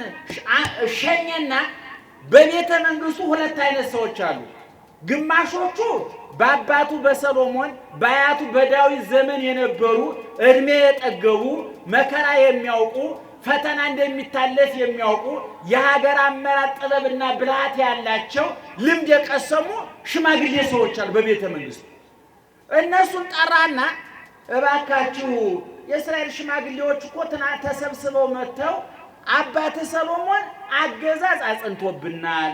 ሸኘና በቤተ መንግስቱ 2 አይነት ሰዎች አሉ። ግማሾቹ በአባቱ በሰሎሞን በአያቱ በዳዊት ዘመን የነበሩ እድሜ የጠገቡ መከራ የሚያውቁ ፈተና እንደሚታለፍ የሚያውቁ የሀገር አመራር ጥበብና ብልሃት ያላቸው ልምድ የቀሰሙ ሽማግሌ ሰዎች አሉ በቤተ መንግስቱ። እነሱን ጠራና እባካችሁ የእስራኤል ሽማግሌዎች እኮ ትናንት ተሰብስበው መጥተው አባት ሰሎሞን አገዛዝ አጽንቶብናል፣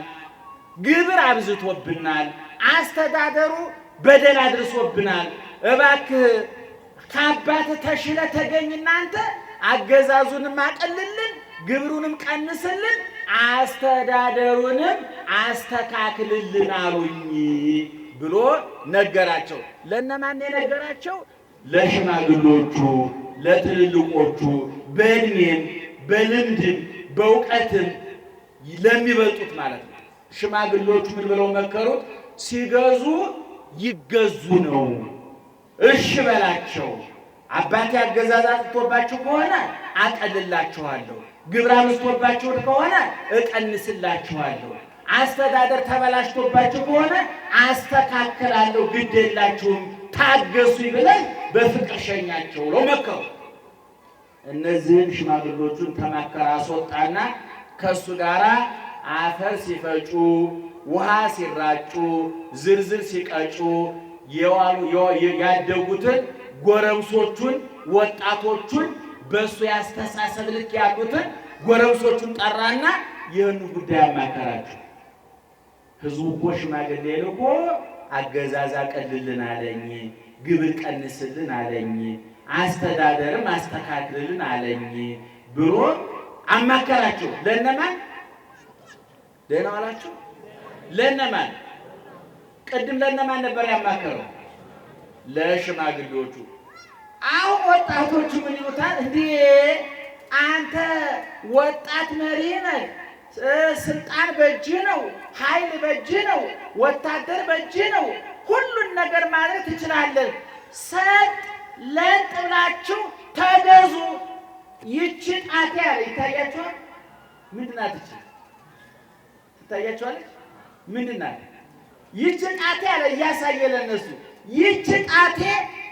ግብር አብዝቶብናል፣ አስተዳደሩ በደል አድርሶብናል። እባክህ ከአባት ተሽለ ተገኝና አንተ አገዛዙንም አቀልልን፣ ግብሩንም ቀንስልን፣ አስተዳደሩንም አስተካክልልን አሉኝ ብሎ ነገራቸው። ለነማን የነገራቸው? ለሽማግሌዎቹ፣ ለትልልቆቹ፣ በእድሜም በልምድም በእውቀትም ለሚበልጡት ማለት ነው። ሽማግሌዎቹ ምን ብለው መከሩት? ሲገዙ ይገዙ ነው። እሺ በላቸው። አባቴ አገዛዝ አጥቶባችሁ ከሆነ አቀልላችኋለሁ፣ ግብር አብዝቶባችሁ ከሆነ እቀንስላችኋለሁ። አስተዳደር ተበላሽቶባችሁ ከሆነ አስተካክላለሁ፣ ግድ የላችሁም ታገሱ ብለን በፍቅር ሸኛቸው ብሎ መከሩ። እነዚህን ሽማግሌዎቹን ተማከረ፣ አስወጣና ከሱ ጋራ አፈር ሲፈጩ፣ ውሃ ሲራጩ፣ ዝርዝር ሲቀጩ ያደጉትን ጎረምሶቹን ወጣቶቹን በሱ ያስተሳሰብ ልክ ያሉትን ጎረምሶቹን ጠራና ይህን ጉዳይ አማከራቸው። ህዝቡ እኮ ሽማግሌ ልኮ አገዛዝ አቀልልን አለኝ፣ ግብር ቀንስልን አለኝ፣ አስተዳደርም አስተካክልልን አለኝ ብሎ አማከራቸው። ለነማን ደህና ዋላችሁ? ለነማን? ቅድም ለነማን ነበር ያማከረው? ለሽማግሌዎቹ። አሁን ወጣቶቹ ምን ይሉታል? እንዴ አንተ ወጣት መሪ ነህ፣ ስልጣን በእጅ ነው፣ ኃይል በእጅ ነው፣ ወታደር በእጅ ነው፣ ሁሉን ነገር ማለት ትችላለህ። ሰጥ ለጥ ብላችሁ ተገዙ። ይቺ ጣቴ ያለ ይታያችኋል። ምንድን ናት ይቺ? ትታያችኋለች። ምንድን ናት ይቺ ጣቴ ያለ? እያሳየ ለእነሱ ይቺ ጣቴ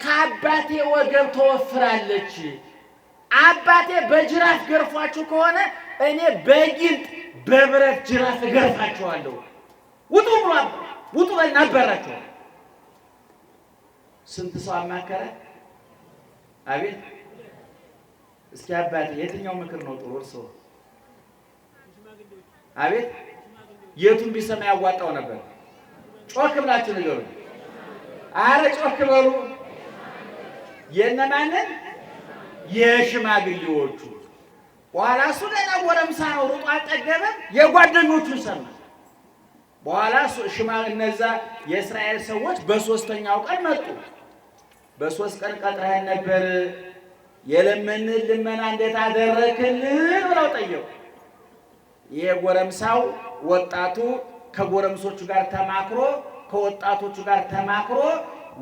ከአባቴ ወገብ ተወፍራለች። አባቴ በጅራፍ ገርፏችሁ ከሆነ እኔ በጊንጥ በብረት ጅራፍ እገርፋችኋለሁ። ውጡ ብሎ ውጡ እናበራችኋል። ስንት ሰው አማከረ? አቤት! እስኪ አባቴ የትኛው ምክር ነው ጥሩ? እርሶ አቤት! የቱን ቢሰማ ያዋጣው ነበር? ጮክ ብላችሁ ንገሩ። አረ ጮክ በሉ። የእነማንን? የሽማግሌዎቹ። በኋላ እሱ ገና ጎረምሳ ነው፣ ሩጦ አልጠገበም። የጓደኞቹን ሰማ። በኋላ እነዛ የእስራኤል ሰዎች በሶስተኛው ቀን መጡ። በሶስት ቀን ቀጥረኸን ነበር፣ የለመንን ልመና እንዴት አደረክልን ብለው ጠየቁ። ይሄ ጎረምሳው ወጣቱ ከጎረምሶቹ ጋር ተማክሮ ከወጣቶቹ ጋር ተማክሮ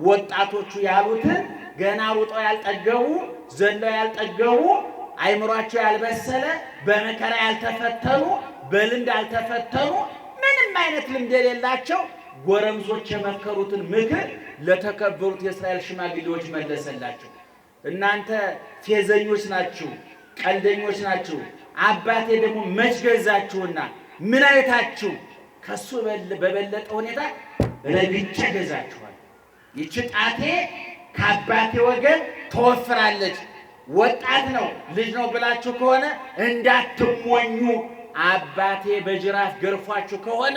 ወጣቶቹ ያሉትን ገና ሩጠው ያልጠገቡ ዘለው ያልጠገቡ አይምሯቸው ያልበሰለ በመከራ ያልተፈተኑ በልምድ ያልተፈተኑ ምንም አይነት ልምድ የሌላቸው ጎረምሶች የመከሩትን ምክር ለተከበሩት የእስራኤል ሽማግሌዎች መለሰላቸው። እናንተ ፌዘኞች ናችሁ፣ ቀልደኞች ናችሁ። አባቴ ደግሞ መች ገዛችሁና ምን አይታችሁ ከሱ በበለጠ ሁኔታ ረግጬ ገዛችኋል። ይቺ ጣቴ ከአባቴ ወገን ተወፍራለች። ወጣት ነው ልጅ ነው ብላችሁ ከሆነ እንዳትሞኙ። አባቴ በጅራፍ ገርፏችሁ ከሆነ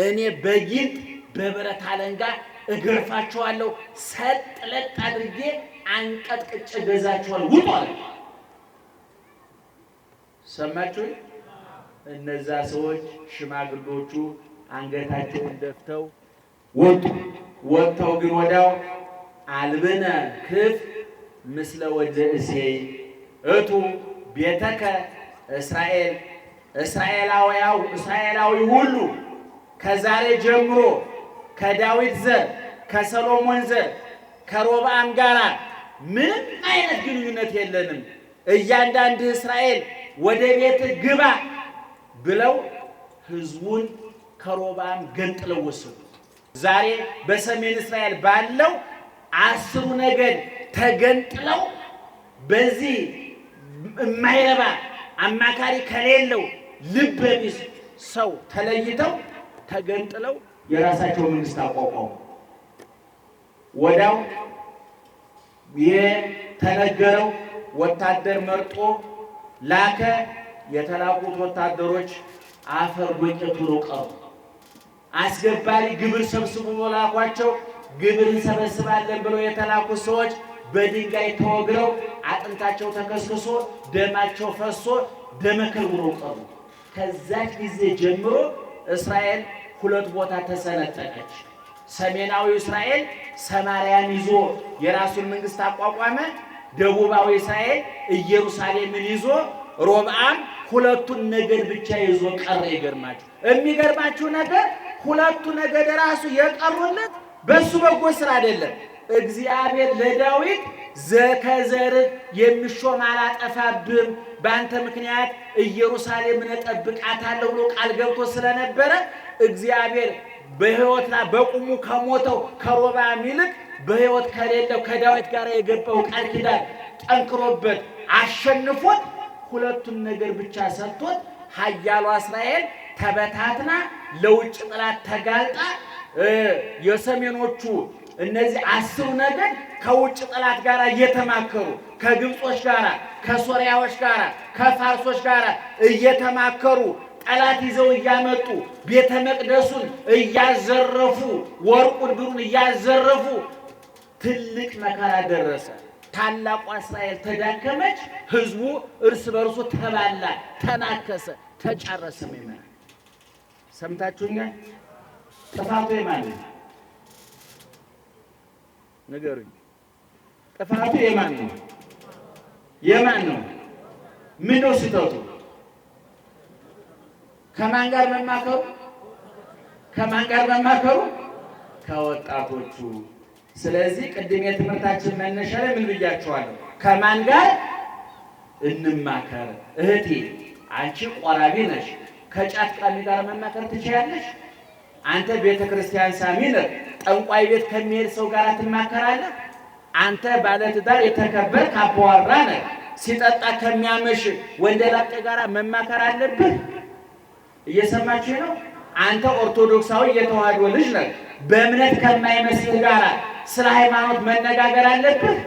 እኔ በጊንጥ በብረት አለንጋ እገርፋችኋለሁ። ሰጥ ለጥ አድርጌ አንቀጥቅጬ ገዛችኋለሁ። ውጡ አለ። ሰማችሁ? እነዛ ሰዎች ሽማግሌዎቹ አንገታቸውን ደፍተው ወጡ። ወጥተው ግን ወዲያው አልብነ ክፍ ምስለ ወደ እሴይ እቱ ቤተከ እስራኤል፣ እስራኤላዊ ሁሉ ከዛሬ ጀምሮ ከዳዊት ዘር ከሰሎሞን ዘር ከሮብዓም ጋር ምንም አይነት ግንኙነት የለንም። እያንዳንዱ እስራኤል ወደ ቤት ግባ ብለው ህዝቡን ከሮብዓም ገንጥለው ወሰዱ። ዛሬ በሰሜን እስራኤል ባለው 10 ነገድ ተገንጥለው በዚህ የማይረባ አማካሪ ከሌለው ልበ ቢስ ሰው ተለይተው ተገንጥለው የራሳቸው መንግስት አቋቋሙ። ወዲያው የተነገረው ወታደር መርጦ ላከ። የተላኩት ወታደሮች አፈር ዶቄቱ ነው ቀሩ። አስገባሪ ግብር ሰብስቡ ላኳቸው። ግብር እንሰበስባለን ብለው የተላኩት ሰዎች በድንጋይ ተወግረው አጥንታቸው ተከስክሶ ደማቸው ፈሶ ደመከልብ ነው ቀሩ። ከዛች ጊዜ ጀምሮ እስራኤል 2 ቦታ ተሰነጠቀች። ሰሜናዊ እስራኤል ሰማርያን ይዞ የራሱን መንግስት አቋቋመ። ደቡባዊ እስራኤል ኢየሩሳሌምን ይዞ ሮብዓም 2ቱን ነገድ ብቻ ይዞ ቀረ። ይገርማችሁ የሚገርማችሁ ነገር 2ቱ ነገድ ራሱ የቀሩለት በሱ በጎ ስራ አይደለም። እግዚአብሔር ለዳዊት ዘከዘርህ የሚሾም አላጠፋብህም፣ በአንተ ምክንያት ኢየሩሳሌምን እጠብቃታለሁ ብሎ ቃል ገብቶ ስለነበረ እግዚአብሔር በሕይወትና በቁሙ ከሞተው ከሮብዓም ይልቅ በሕይወት ከሌለው ከዳዊት ጋር የገባው ቃል ኪዳን ጠንክሮበት አሸንፎት ሁለቱን ነገር ብቻ ሰጥቶት ኃያሏ እስራኤል ተበታትና ለውጭ ጠላት ተጋልጣ የሰሜኖቹ እነዚህ 10 ነገድ ከውጭ ጠላት ጋር እየተማከሩ ከግብጾች ጋር ከሶሪያዎች ጋር ከፋርሶች ጋር እየተማከሩ ጠላት ይዘው እያመጡ ቤተ መቅደሱን እያዘረፉ ወርቁን ብሩን እያዘረፉ ትልቅ መከራ ደረሰ። ታላቋ እስራኤል ተዳከመች። ህዝቡ እርስ በርሱ ተባላ፣ ተናከሰ፣ ተጨረሰ። ማለት ሰምታችሁኛል? ጥፋቱ የማን ነው? ንገሩኝ። ጥፋቱ የማን ነው? የማን ነው? ምን ነው ስህተቱ? ከማን ጋር መማከሩ? ከማን ጋር መማከሩ? ከወጣቶቹ። ስለዚህ ቅድም የትምህርታችን መነሻ ላይ ምን ብያችኋለሁ? ከማን ጋር እንማከር? እህቴ አንቺ ቆራቢ ነሽ፣ ከጫት ቃሚ ጋር መማከር ትችያለሽ? አንተ ቤተ ክርስቲያን ሳሚ ነህ፣ ጠንቋይ ቤት ከሚሄድ ሰው ጋር ትማከራለህ? አንተ ባለትዳር የተከበር አባወራ ነህ፣ ሲጠጣ ከሚያመሽ ወንደላጤ ጋር መማከር አለብህ? እየሰማችሁ ነው? አንተ ኦርቶዶክሳዊ የተዋህዶ ልጅ ነህ፣ በእምነት ከማይመስል ጋር ስለ ሃይማኖት መነጋገር አለብህ?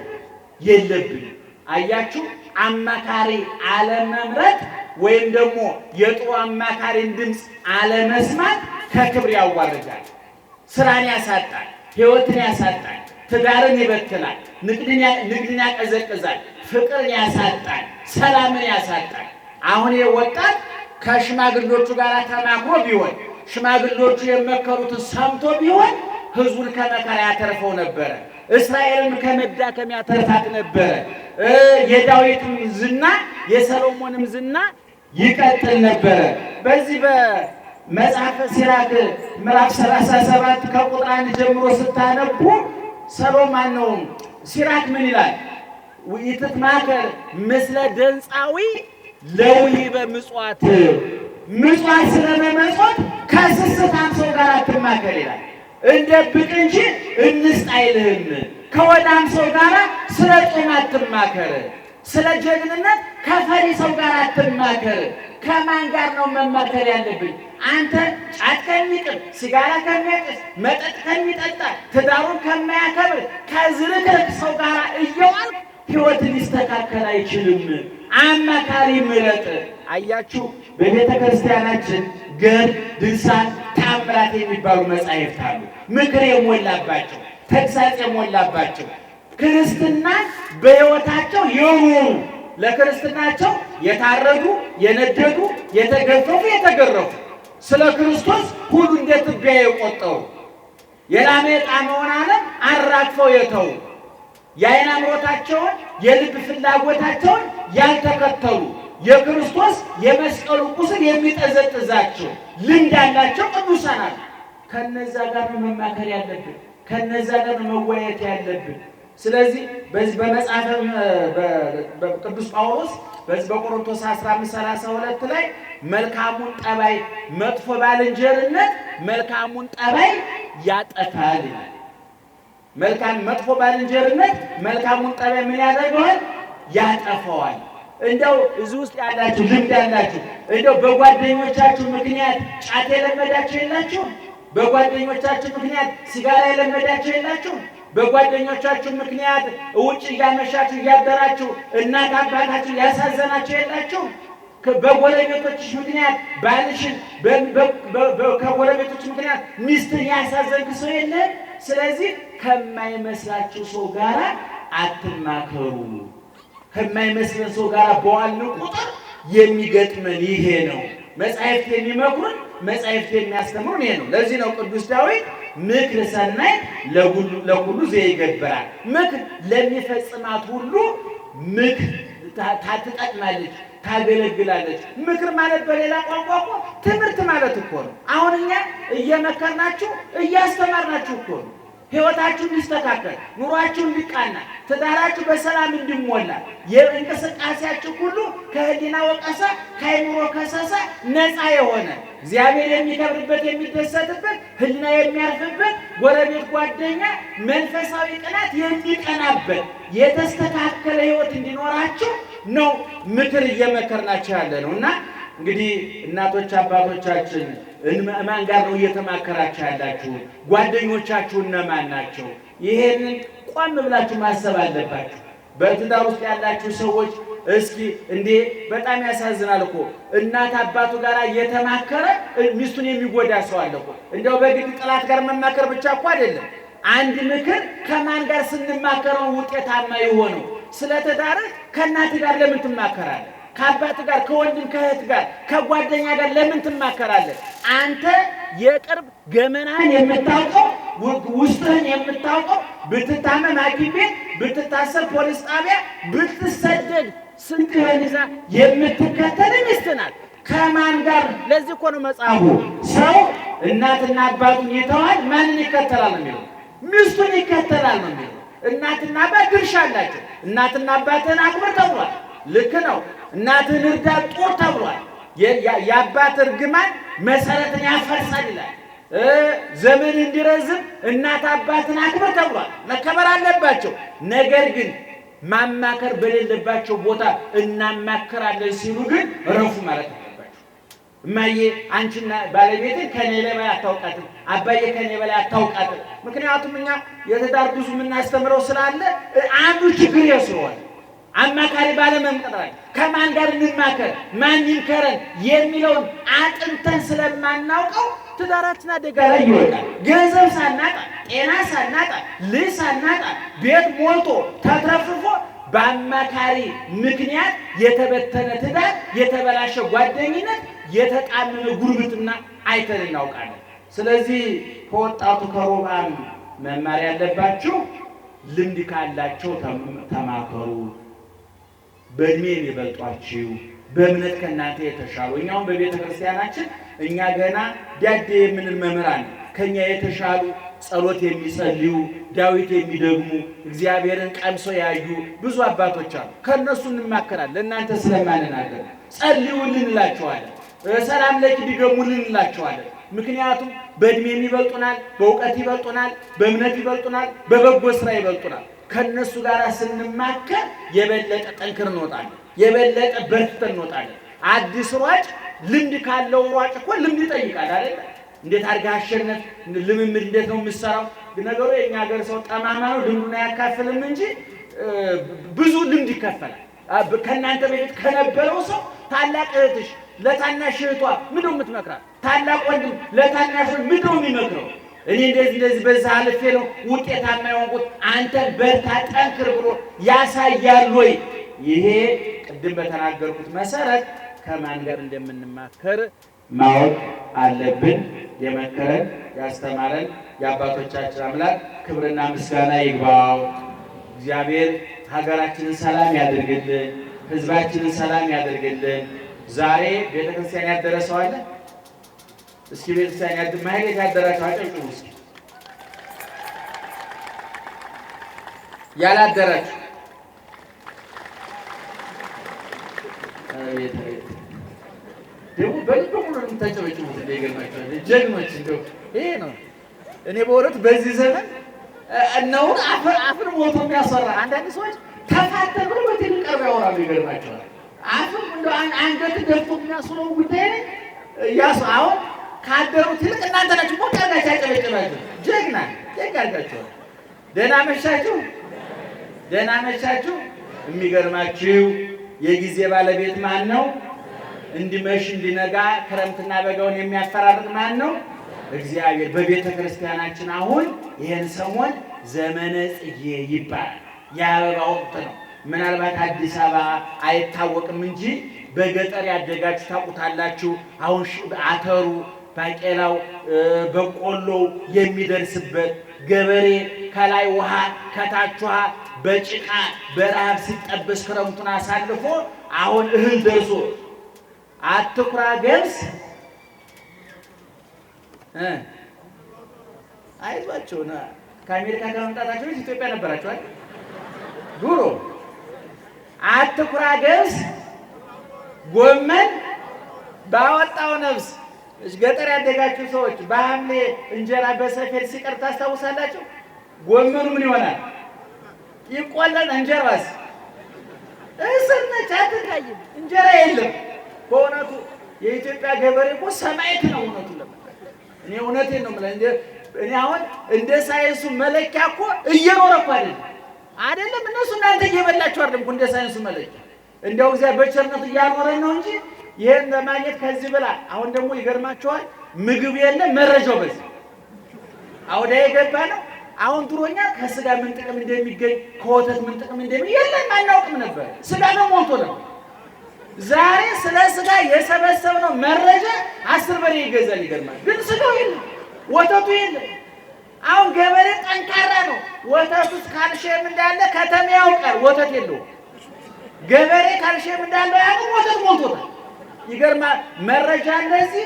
የለብህ። አያችሁ፣ አማካሪ አለመምረጥ ወይም ደግሞ የጥሩ አማካሪን ድምፅ አለመስማት ከክብር ያዋርዳል፣ ስራን ያሳጣል፣ ህይወትን ያሳጣል፣ ትዳርን ይበትናል፣ ንግድን ያቀዘቅዛል፣ ፍቅርን ያሳጣል፣ ሰላምን ያሳጣል። አሁን የወጣት ከሽማግሌዎቹ ጋር ተማክሮ ቢሆን ሽማግሌዎቹ የመከሩትን ሰምቶ ቢሆን ህዝቡን ከመከራ ያተርፈው ነበረ። እስራኤልን ከመዳከም ያተርፋት ነበረ። የዳዊትም ዝና የሰሎሞንም ዝና ይቀጥል ነበረ። በዚህ በመጽሐፈ ሲራክ ምዕራፍ 37 ከቁጥር 1 ጀምሮ ስታነቡ ሰሎሞን ነው ሲራክ ምን ይላል? ይትማከር ምስለ ደንፃዊ ለውሂበ ምጽዋት፣ ምጽዋት ስለመመጽወት ከስስታም ሰው ጋር አትማከር ይላል። እንደብቅ እንጂ እንስጥ አይልህም። ከወዳም ሰው ጋር ስለ ጾም አትማከር፣ ስለ ጀግንነት ከፈሪ ሰው ጋር አትማከር። ከማን ጋር ነው መማከር ያለብኝ? አንተ ጫት ከሚቅም፣ ሲጋራ ከሚያጨስ፣ መጠጥ ከሚጠጣ፣ ትዳሩን ከማያከብር ከዝርክርክ ሰው ጋር እየዋልክ ሕይወትን ሊስተካከል አይችልም። አማካሪ ምረጥ። አያችሁ፣ በቤተ ክርስቲያናችን ገድል፣ ድርሳን፣ ታምራት የሚባሉ መጻሕፍት አሉ። ምክር የሞላባቸው፣ ተግሳጽ የሞላባቸው ክርስትናን በሕይወታቸው የኖሩ ለክርስትናቸው የታረዱ፣ የነደዱ፣ የተገፈፉ፣ የተገረፉ ስለ ክርስቶስ ሁሉ እንደ ትቢያ የቆጠሩ የላመ የጣመውን ዓለም አራግፈው የተዉ የዓይን አምሮታቸውን የልብ ፍላጎታቸውን ያልተከተሉ የክርስቶስ የመስቀሉ ቁስል የሚጠዘጥዛቸው ልምድ ያላቸው ቅዱሳን አሉ። ከነዛ ጋር ነው መማከር ያለብን፣ ከነዛ ጋር ነው መወያየት ያለብን። ስለዚህ በዚህ በመጽሐፈ በቅዱስ ጳውሎስ በዚህ በቆሮንቶስ 15:32 ላይ መልካሙን ጠባይ መጥፎ ባልንጀርነት መልካሙን ጠባይ ያጠፋል ይላል። መጥፎ ባልንጀርነት መልካሙን ጠባይ ምን ያደርገዋል? ያጠፋዋል። እንደው እዚህ ውስጥ ያላችሁ ልምድ ያላችሁ እንደው በጓደኞቻችሁ ምክንያት ጫት የለመዳችሁ የላችሁ? በጓደኞቻችሁ ምክንያት ሲጋራ የለመዳችሁ የላችሁ? በጓደኞቻችሁ ምክንያት ውጭ እያመሻችሁ እያደራችሁ እናት አባታችሁ ያሳዘናችሁ የላችሁ? በጎረቤቶችሽ ምክንያት ባልሽን ከጎረቤቶች ምክንያት ሚስትን ያሳዘንክ ሰው የለም? ስለዚህ ከማይመስላችሁ ሰው ጋር አትማከሩ። ከማይመስለን ሰው ጋር በዋልን ቁጥር የሚገጥመን ይሄ ነው። መጻሕፍት የሚመክሩን መጻሕፍት የሚያስተምሩን ይሄ ነው። ለዚህ ነው ቅዱስ ዳዊት ምክር ሰናይ ለሁሉ ዘይገብራል፣ ምክር ለሚፈጽማት ሁሉ ምክር ትጠቅማለች፣ ታገለግላለች። ምክር ማለት በሌላ ቋንቋ እኮ ትምህርት ማለት እኮ ነው። አሁን እኛ እየመከርናችሁ እያስተማርናችሁ እኮ ነው። ሕይወታችሁ እንዲስተካከል፣ ኑሯችሁ እንዲቃና፣ ትዳራችሁ በሰላም እንዲሞላ፣ የእንቅስቃሴያችሁ ሁሉ ከህሊና ወቀሳ ከአእምሮ ከሰሳ ነፃ የሆነ እግዚአብሔር የሚከብርበት የሚደሰትበት ህሊና የሚያርፍበት ጎረቤት ጓደኛ መንፈሳዊ ቅናት የሚቀናበት የተስተካከለ ሕይወት እንዲኖራችሁ ነው ምክር እየመከርናችሁ ያለ ነው። እና እንግዲህ እናቶች አባቶቻችን ማን ጋር ነው እየተማከራችሁ ያላችሁ? ጓደኞቻችሁ እነማን ናቸው? ይሄንን ቆም ብላችሁ ማሰብ አለባችሁ። በትዳር ውስጥ ያላችሁ ሰዎች እስኪ እንዴ በጣም ያሳዝናል እኮ እናት አባቱ ጋር እየተማከረ ሚስቱን የሚጎዳ ሰው አለ እኮ። እንደው በግድ ጠላት ጋር መማከር ብቻ እኮ አይደለም። አንድ ምክር ከማን ጋር ስንማከረው ውጤታማ የሆነው? ስለ ትዳር ከእናት ጋር ለምን ትማከራለህ? ከአባት ጋር ከወንድም ከእህት ጋር ከጓደኛ ጋር ለምን ትማከራለህ? አንተ የቅርብ ገመናህን የምታውቀው ውስጥህን የምታውቀው ብትታመም ሐኪም ቤት ብትታሰር ፖሊስ ጣቢያ ብትሰደድ ስንትህን ይዛ የምትከተል ሚስት ናት። ከማን ጋር? ለዚህ እኮ ነው መጽሐፉ ሰው እናትና አባቱን ይተዋል ማንን ይከተላል ነው የሚለው? ሚስቱን ይከተላል ነው የሚለው። እናትና አባት ድርሻ አላቸው። እናትና አባትህን አክብር ተብሏል። ልክ ነው። እናትህን እርዳ ጦር ተብሏል። የአባት እርግማን መሰረትን ያፈርሳል ይላል። ዘመን እንዲረዝም እናት አባትን አክብር ተብሏል። መከበር አለባቸው። ነገር ግን ማማከር በሌለባቸው ቦታ እናማከራለን ሲሉ ግን ረፉ ማለት አለባቸው። እማዬ አንቺና ባለቤቴ ከኔ በላይ አታውቃትም፣ አባዬ ከኔ በላይ አታውቃትም። ምክንያቱም እኛ የትዳር ብዙ የምናስተምረው ስላለ አንዱ ችግር ስለሆነ አማካሪ ባለመምጠራል ከማን ጋር እንማከር ማን ይምከረን የሚለውን አጥንተን ስለማናውቀው ትዳራችን አደጋ ላይ ይወጣል። ገንዘብ ሳናጣ፣ ጤና ሳናጣ፣ ልጅ ሳናጣ፣ ቤት ሞልቶ ተትረፍርፎ በአማካሪ ምክንያት የተበተነ ትዳር፣ የተበላሸ ጓደኝነት፣ የተጣመመ ጉርብትና አይተን እናውቃለን። ስለዚህ ከወጣቱ ከሮባም መማር ያለባችሁ ልምድ ካላቸው ተማከሩ። በእድሜ የሚበልጧችሁ በእምነት ከእናንተ የተሻሉ እኛውን በቤተ ክርስቲያናችን እኛ ገና ዳዴ የምንል መምህራን ከኛ የተሻሉ ጸሎት የሚጸልዩ ዳዊት የሚደግሙ እግዚአብሔርን ቀምሶ ያዩ ብዙ አባቶች አሉ። ከነሱ እንማከራለን። ለእናንተ ስለማንናገር ጸልዩልን እንላቸዋለን። ሰላም ለኪ ድገሙልን እንላቸዋለን። ምክንያቱም በእድሜ ይበልጡናል፣ በእውቀት ይበልጡናል፣ በእምነት ይበልጡናል፣ በበጎ ስራ ይበልጡናል። ከነሱ ጋር ስንማከር የበለጠ ጠንክር እንወጣለን፣ የበለጠ በርትተን እንወጣለን። አዲስ ሯጭ ልምድ ካለው ሯጭ እኮ ልምድ ይጠይቃል አይደል? እንዴት አድርገህ አሸነፍ ልምምድ እንዴት ነው የምትሰራው? ነገሩ የኛ ሀገር ሰው ጠማማ ነው፣ ልምዱን አያካፍልም እንጂ ብዙ ልምድ ይከፈላል። ከእናንተ በፊት ከነበረው ሰው ታላቅ እህትሽ ለታናሽ እህቷ ምንድነው የምትመክራት? ታላቅ ወንድም ለታናሽ ወንድም ምንድነው የሚመክረው? እኔ እንደዚህ በዛ አልፌ ነው ውጤታማ የሆንኩት፣ አንተ በርታ ጠንክር ብሎ ያሳያል ወይ? ይሄ ቅድም በተናገርኩት መሰረት ከማን ጋር እንደምንማከር ማወቅ አለብን። የመከረን ያስተማረን የአባቶቻችን አምላክ ክብርና ምስጋና ይግባው። እግዚአብሔር ሀገራችንን ሰላም ያድርግልን፣ ሕዝባችንን ሰላም ያድርግልን። ዛሬ ቤተክርስቲያን ያደረሰው አለ? እስኪ ቤተክርስቲያን ማህሌት ያደራችሁ አጨብጭቡ እስኪ። ያላደራችሁ ደግሞ በልብ ሙሉ የምታጨበጭቡት እንደገርማችኋል። ጀግኖች እንደው ይሄ ነው። እኔ በእውነት በዚህ ዘመን እነውን አፍር ሞቶ የሚያሰራ አንዳንድ ሰዎች ተፋተር ብሎ በትልቅ ቀርብ ያወራሉ። ይገርማችኋል። አፍር እንደው አንገት ደፍቶ የሚያስለው ጉዳይ ያሱ አሁን ካደሩት ይልቅ እናንተ ናችሁ ሞት አድርጋችሁ ያጨበጭባችሁ። ጀግና አድርጋችኋል። ደህና መሻችሁ፣ ደህና መሻችሁ። የሚገርማችሁ የጊዜ ባለቤት ማን ነው? እንዲመሽ እንዲነጋ ክረምትና በጋውን የሚያፈራርቅ ማን ነው? እግዚአብሔር። በቤተ ክርስቲያናችን አሁን ይህን ሰሞን ዘመነ ጽጌ ይባላል። የአበባ ወቅት ነው። ምናልባት አዲስ አበባ አይታወቅም እንጂ በገጠር ያደጋችሁ ታውቁታላችሁ። አሁን አተሩ ባቄላው በቆሎው የሚደርስበት ገበሬ ከላይ ውሃ ከታች ውሃ በጭቃ በረሃብ ሲጠበስ ክረምቱን አሳልፎ አሁን እህል ደርሶ አትኩራ ገብስ አይዟቸውና ከአሜሪካ ከመምጣታቸው ኢትዮጵያ ነበራችሁ አይደል? ዱሮ አትኩራ ገብስ ጎመን ባወጣው ነፍስ። ገጠር ያደጋችሁ ሰዎች በሐምሌ እንጀራ በሰፌድ ሲቀር ታስታውሳላችሁ? ጎመኑ ምን ይሆናል? ይቆላል። እንጀራስ እስር ነች፣ አትታይም። እንጀራ የለም። በእውነቱ የኢትዮጵያ ገበሬ እኮ ሰማዕት ነው። እውነቱ ለመናገር እኔ እውነቴን ነው የምልህ። እኔ አሁን እንደ ሳይንሱ መለኪያ እኮ እየኖረ እኮ አይደለም። እነሱ እናንተ እየበላችሁ አይደለም እኮ እንደ ሳይንሱ መለኪያ። እንደው እግዚአብሔር በቸርነቱ እያኖረን ነው እንጂ ይሄን ለማግኘት ከዚህ ብላ። አሁን ደግሞ ይገርማቸዋል፣ ምግብ የለም፣ መረጃው በዚህ አውዳ የገባ ነው። አሁን ድሮኛ ከስጋ ምን ጥቅም እንደሚገኝ ከወተት ምን ጥቅም እንደሚገኝ የለም አናውቅም ነበር። ስጋ ነው ሞልቶ ነበር። ዛሬ ስለ ስጋ የሰበሰብነው መረጃ 10 በሬ ይገዛል። ይገርማል። ግን ስጋው የለም፣ ወተቱ የለም። አሁን ገበሬ ጠንካራ ነው። ወተቱ ካልሽየም እንዳለ ከተማ ያውቃል፣ ወተት የለውም። ገበሬ ካልሽየም እንዳለ ያውቃል፣ ወተት ሞልቶታል። ይገርማል። መረጃ እንደዚህ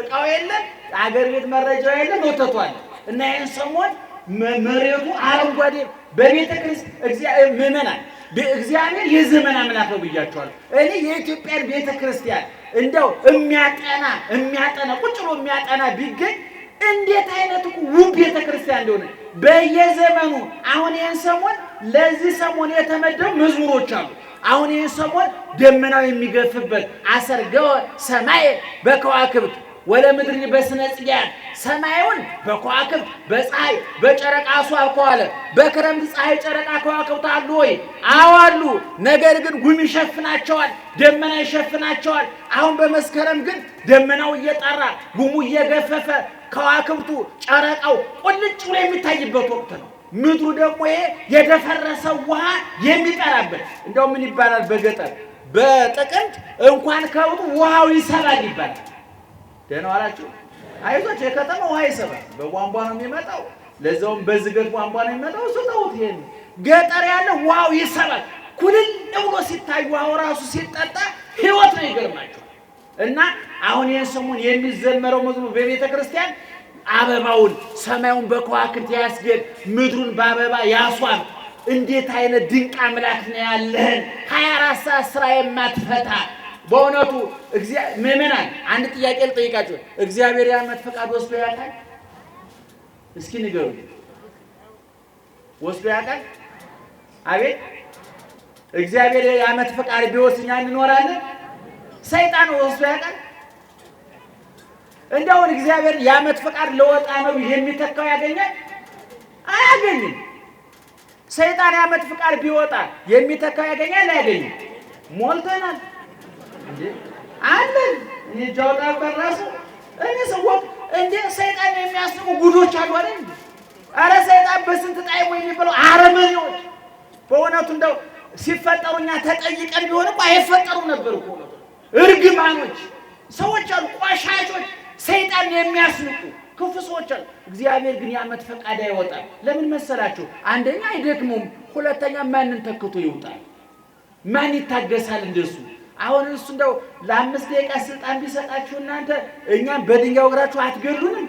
እቃው የለም፣ አገር ቤት መረጃው የለም፣ ወተቱ አለ። እና ይሄን ሰሞን መሬቱ አረንጓዴ በቤተ ክርስቲያን ምዕመናን እግዚአብሔር የዘመን አምላክ ነው ብያቸዋለሁ። እኔ የኢትዮጵያን ቤተ ክርስቲያን እንደው የሚያጠና ቁጭ ብሎ የሚያጠና ቢገኝ እንዴት አይነት ውብ ቤተ ክርስቲያን እንደሆነ በየዘመኑ። አሁን ይህን ሰሞን ለዚህ ሰሞን የተመደቡ መዝሙሮች አሉ። አሁን ይህን ሰሞን ደመናው የሚገፍበት አሰርገወ ሰማይ በከዋክብት ወለምድር በስነ ጽጌያት፣ ሰማዩን በከዋክብት በፀሐይ በጨረቃ አስዋብከው አለ። በክረምት ፀሐይ ጨረቃ ከዋክብት አሉ ወይ? አዎ አሉ። ነገር ግን ጉም ይሸፍናቸዋል፣ ደመና ይሸፍናቸዋል። አሁን በመስከረም ግን ደመናው እየጠራ ጉሙ እየገፈፈ ከዋክብቱ ጨረቃው ቁልጭ ብሎ የሚታይበት ወቅት ነው። ምድሩ ደግሞ ይሄ የደፈረሰው ውሃ የሚጠራበት። እንደው ምን ይባላል በገጠር በጥቅምት እንኳን ከብቱ ውሃው ይሰባል ይባላል። ደህና ዋላችሁ? አይዟችሁ። የከተማ ውሃ ይሰባል፣ በቧንቧ ነው የሚመጣው። ለዛውም በዝገት ቧንቧ ነው የሚመጣው። እሱ ተውት። ይሄን ገጠር ያለ ውሃው ይሰባል። ኩልል ብሎ ሲታይ ውሃው ራሱ ሲጠጣ ህይወት ነው። ይገርማችሁ። እና አሁን ይሄን ሰሞን የሚዘመረው መዝሙር በቤተ ክርስቲያን አበባውን ሰማዩን በከዋክብት ያስጌጥ፣ ምድሩን በአበባ ያስዋብ። እንዴት አይነት ድንቅ አምላክ ነው ያለህን 24 ሰዓት ስራ የማትፈታ በእውነቱ ምዕመናን። አንድ ጥያቄ ልጠይቃችሁ። እግዚአብሔር የዓመት ፈቃድ ወስዶ ያውቃል? እስኪ ንገሩ። ወስዶ ያውቃል? አቤት። እግዚአብሔር የዓመት ፈቃድ ቢወስድ እኛ እንኖራለን? ሰይጣን ወስዶ ያውቃል? እንደውን እግዚአብሔር የዓመት ፈቃድ ለወጣ ነው የሚተካው ያገኛል? አያገኝም። ሰይጣን የዓመት ፈቃድ ቢወጣ የሚተካው ያገኛል? አያገኝም። ሞልተናል አለን። እኔ ጃውጣ በራሱ እኔ ሰዎች እንደ ሰይጣን የሚያስቡ ጉዶች አሉ አይደል? አረ ሰይጣን በስንት ጣይሞ የሚባለው አረመኔዎች በእውነቱ እንደው ሲፈጠሩኛ ተጠይቀን ቢሆን እኮ አይፈጠሩም ነበር እኮ። እርግማኖች ሰዎች አሉ፣ ቆሻሾች፣ ሰይጣን የሚያስንቁ ክፉ ሰዎች አሉ። እግዚአብሔር ግን የዓመት ፈቃድ አይወጣም። ለምን መሰላችሁ? አንደኛ አይደክሙም፣ ሁለተኛ ማንን ተክቶ ይውጣል? ማን ይታገሳል እንደሱ? አሁን እሱ እንደው ለ5 ደቂቃ ስልጣን ቢሰጣችሁ እናንተ እኛም በድንጋይ ወግራችሁ አትገሉንም?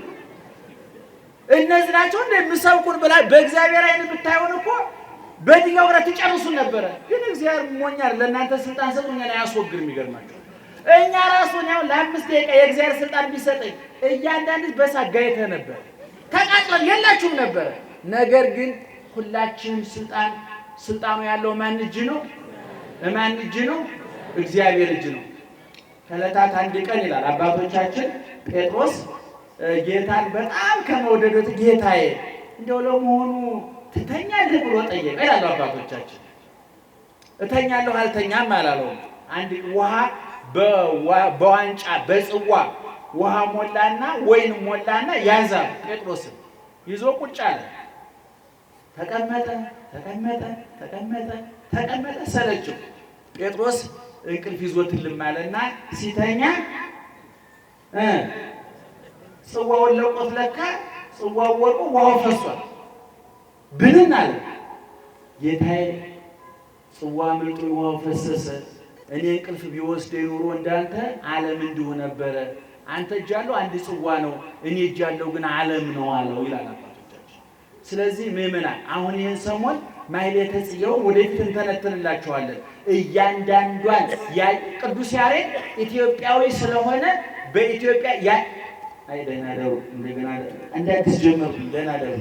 እነዚህ ናቸው እንደሚሰብኩን ብላ በእግዚአብሔር አይን ብታዩን እኮ በድንጋይ ወግራችሁ ጨርሱን ነበረ። ግን እግዚአብሔር ሞኛል። ለእናንተ ስልጣን ሰጡኛል፣ አያስወግድም። ይገርማችሁ። እኛ ራሱን ያው ለ5 ደቂቃ የእግዚአብሔር ስልጣን ቢሰጠኝ እያንዳንዱ በሳት ጋይተህ ነበር፣ ተቃጥለን የላችሁም ነበረ። ነገር ግን ሁላችንም ስልጣኑ ያለው ማን እጅ ነው? ማን እጅ ነው? እግዚአብሔር እጅ ነው። ከዕለታት አንድ ቀን ይላል አባቶቻችን ጴጥሮስ ጌታን በጣም ከመውደዱ ጌታዬ እንደው ለመሆኑ ትተኛለህ ብሎ ጠየቀ ይላሉ አባቶቻችን። እተኛለሁ አልተኛም አላለውም። አንድ ውሃ በዋንጫ በጽዋ ውሃ ሞላና ወይን ሞላና ያዛ ጴጥሮስን ይዞ ቁጭ አለ። ተቀመጠ ተቀመጠ ተቀመጠ ተቀመጠ፣ ሰለቸው። ጴጥሮስ እንቅልፍ ይዞት ልማለና ሲተኛ ጽዋውን ለቆት ለካ ጽዋው ወርቆ ውሃው ፈሷል። ብንን አለ። ጌታዬ ጽዋ ምልጦ ውሃው ፈሰሰ። እኔ እንቅልፍ ቢወስደኝ ኑሮ እንዳንተ ዓለም እንዲሁ ነበረ። አንተ እጅ ያለው አንድ ጽዋ ነው፣ እኔ እጅ ያለው ግን ዓለም ነው አለው ይላል አባቶቻችን። ስለዚህ ምእመናን አሁን ይህን ሰሞን ማሕሌተ ጽጌውን ወደፊት እንተነትንላችኋለን። እያንዳንዷን ቅዱስ ያሬድ ኢትዮጵያዊ ስለሆነ በኢትዮጵያ ደህና ደሩ እንደገና እንደ አዲስ ጀመርኩ። ደህና ደሩ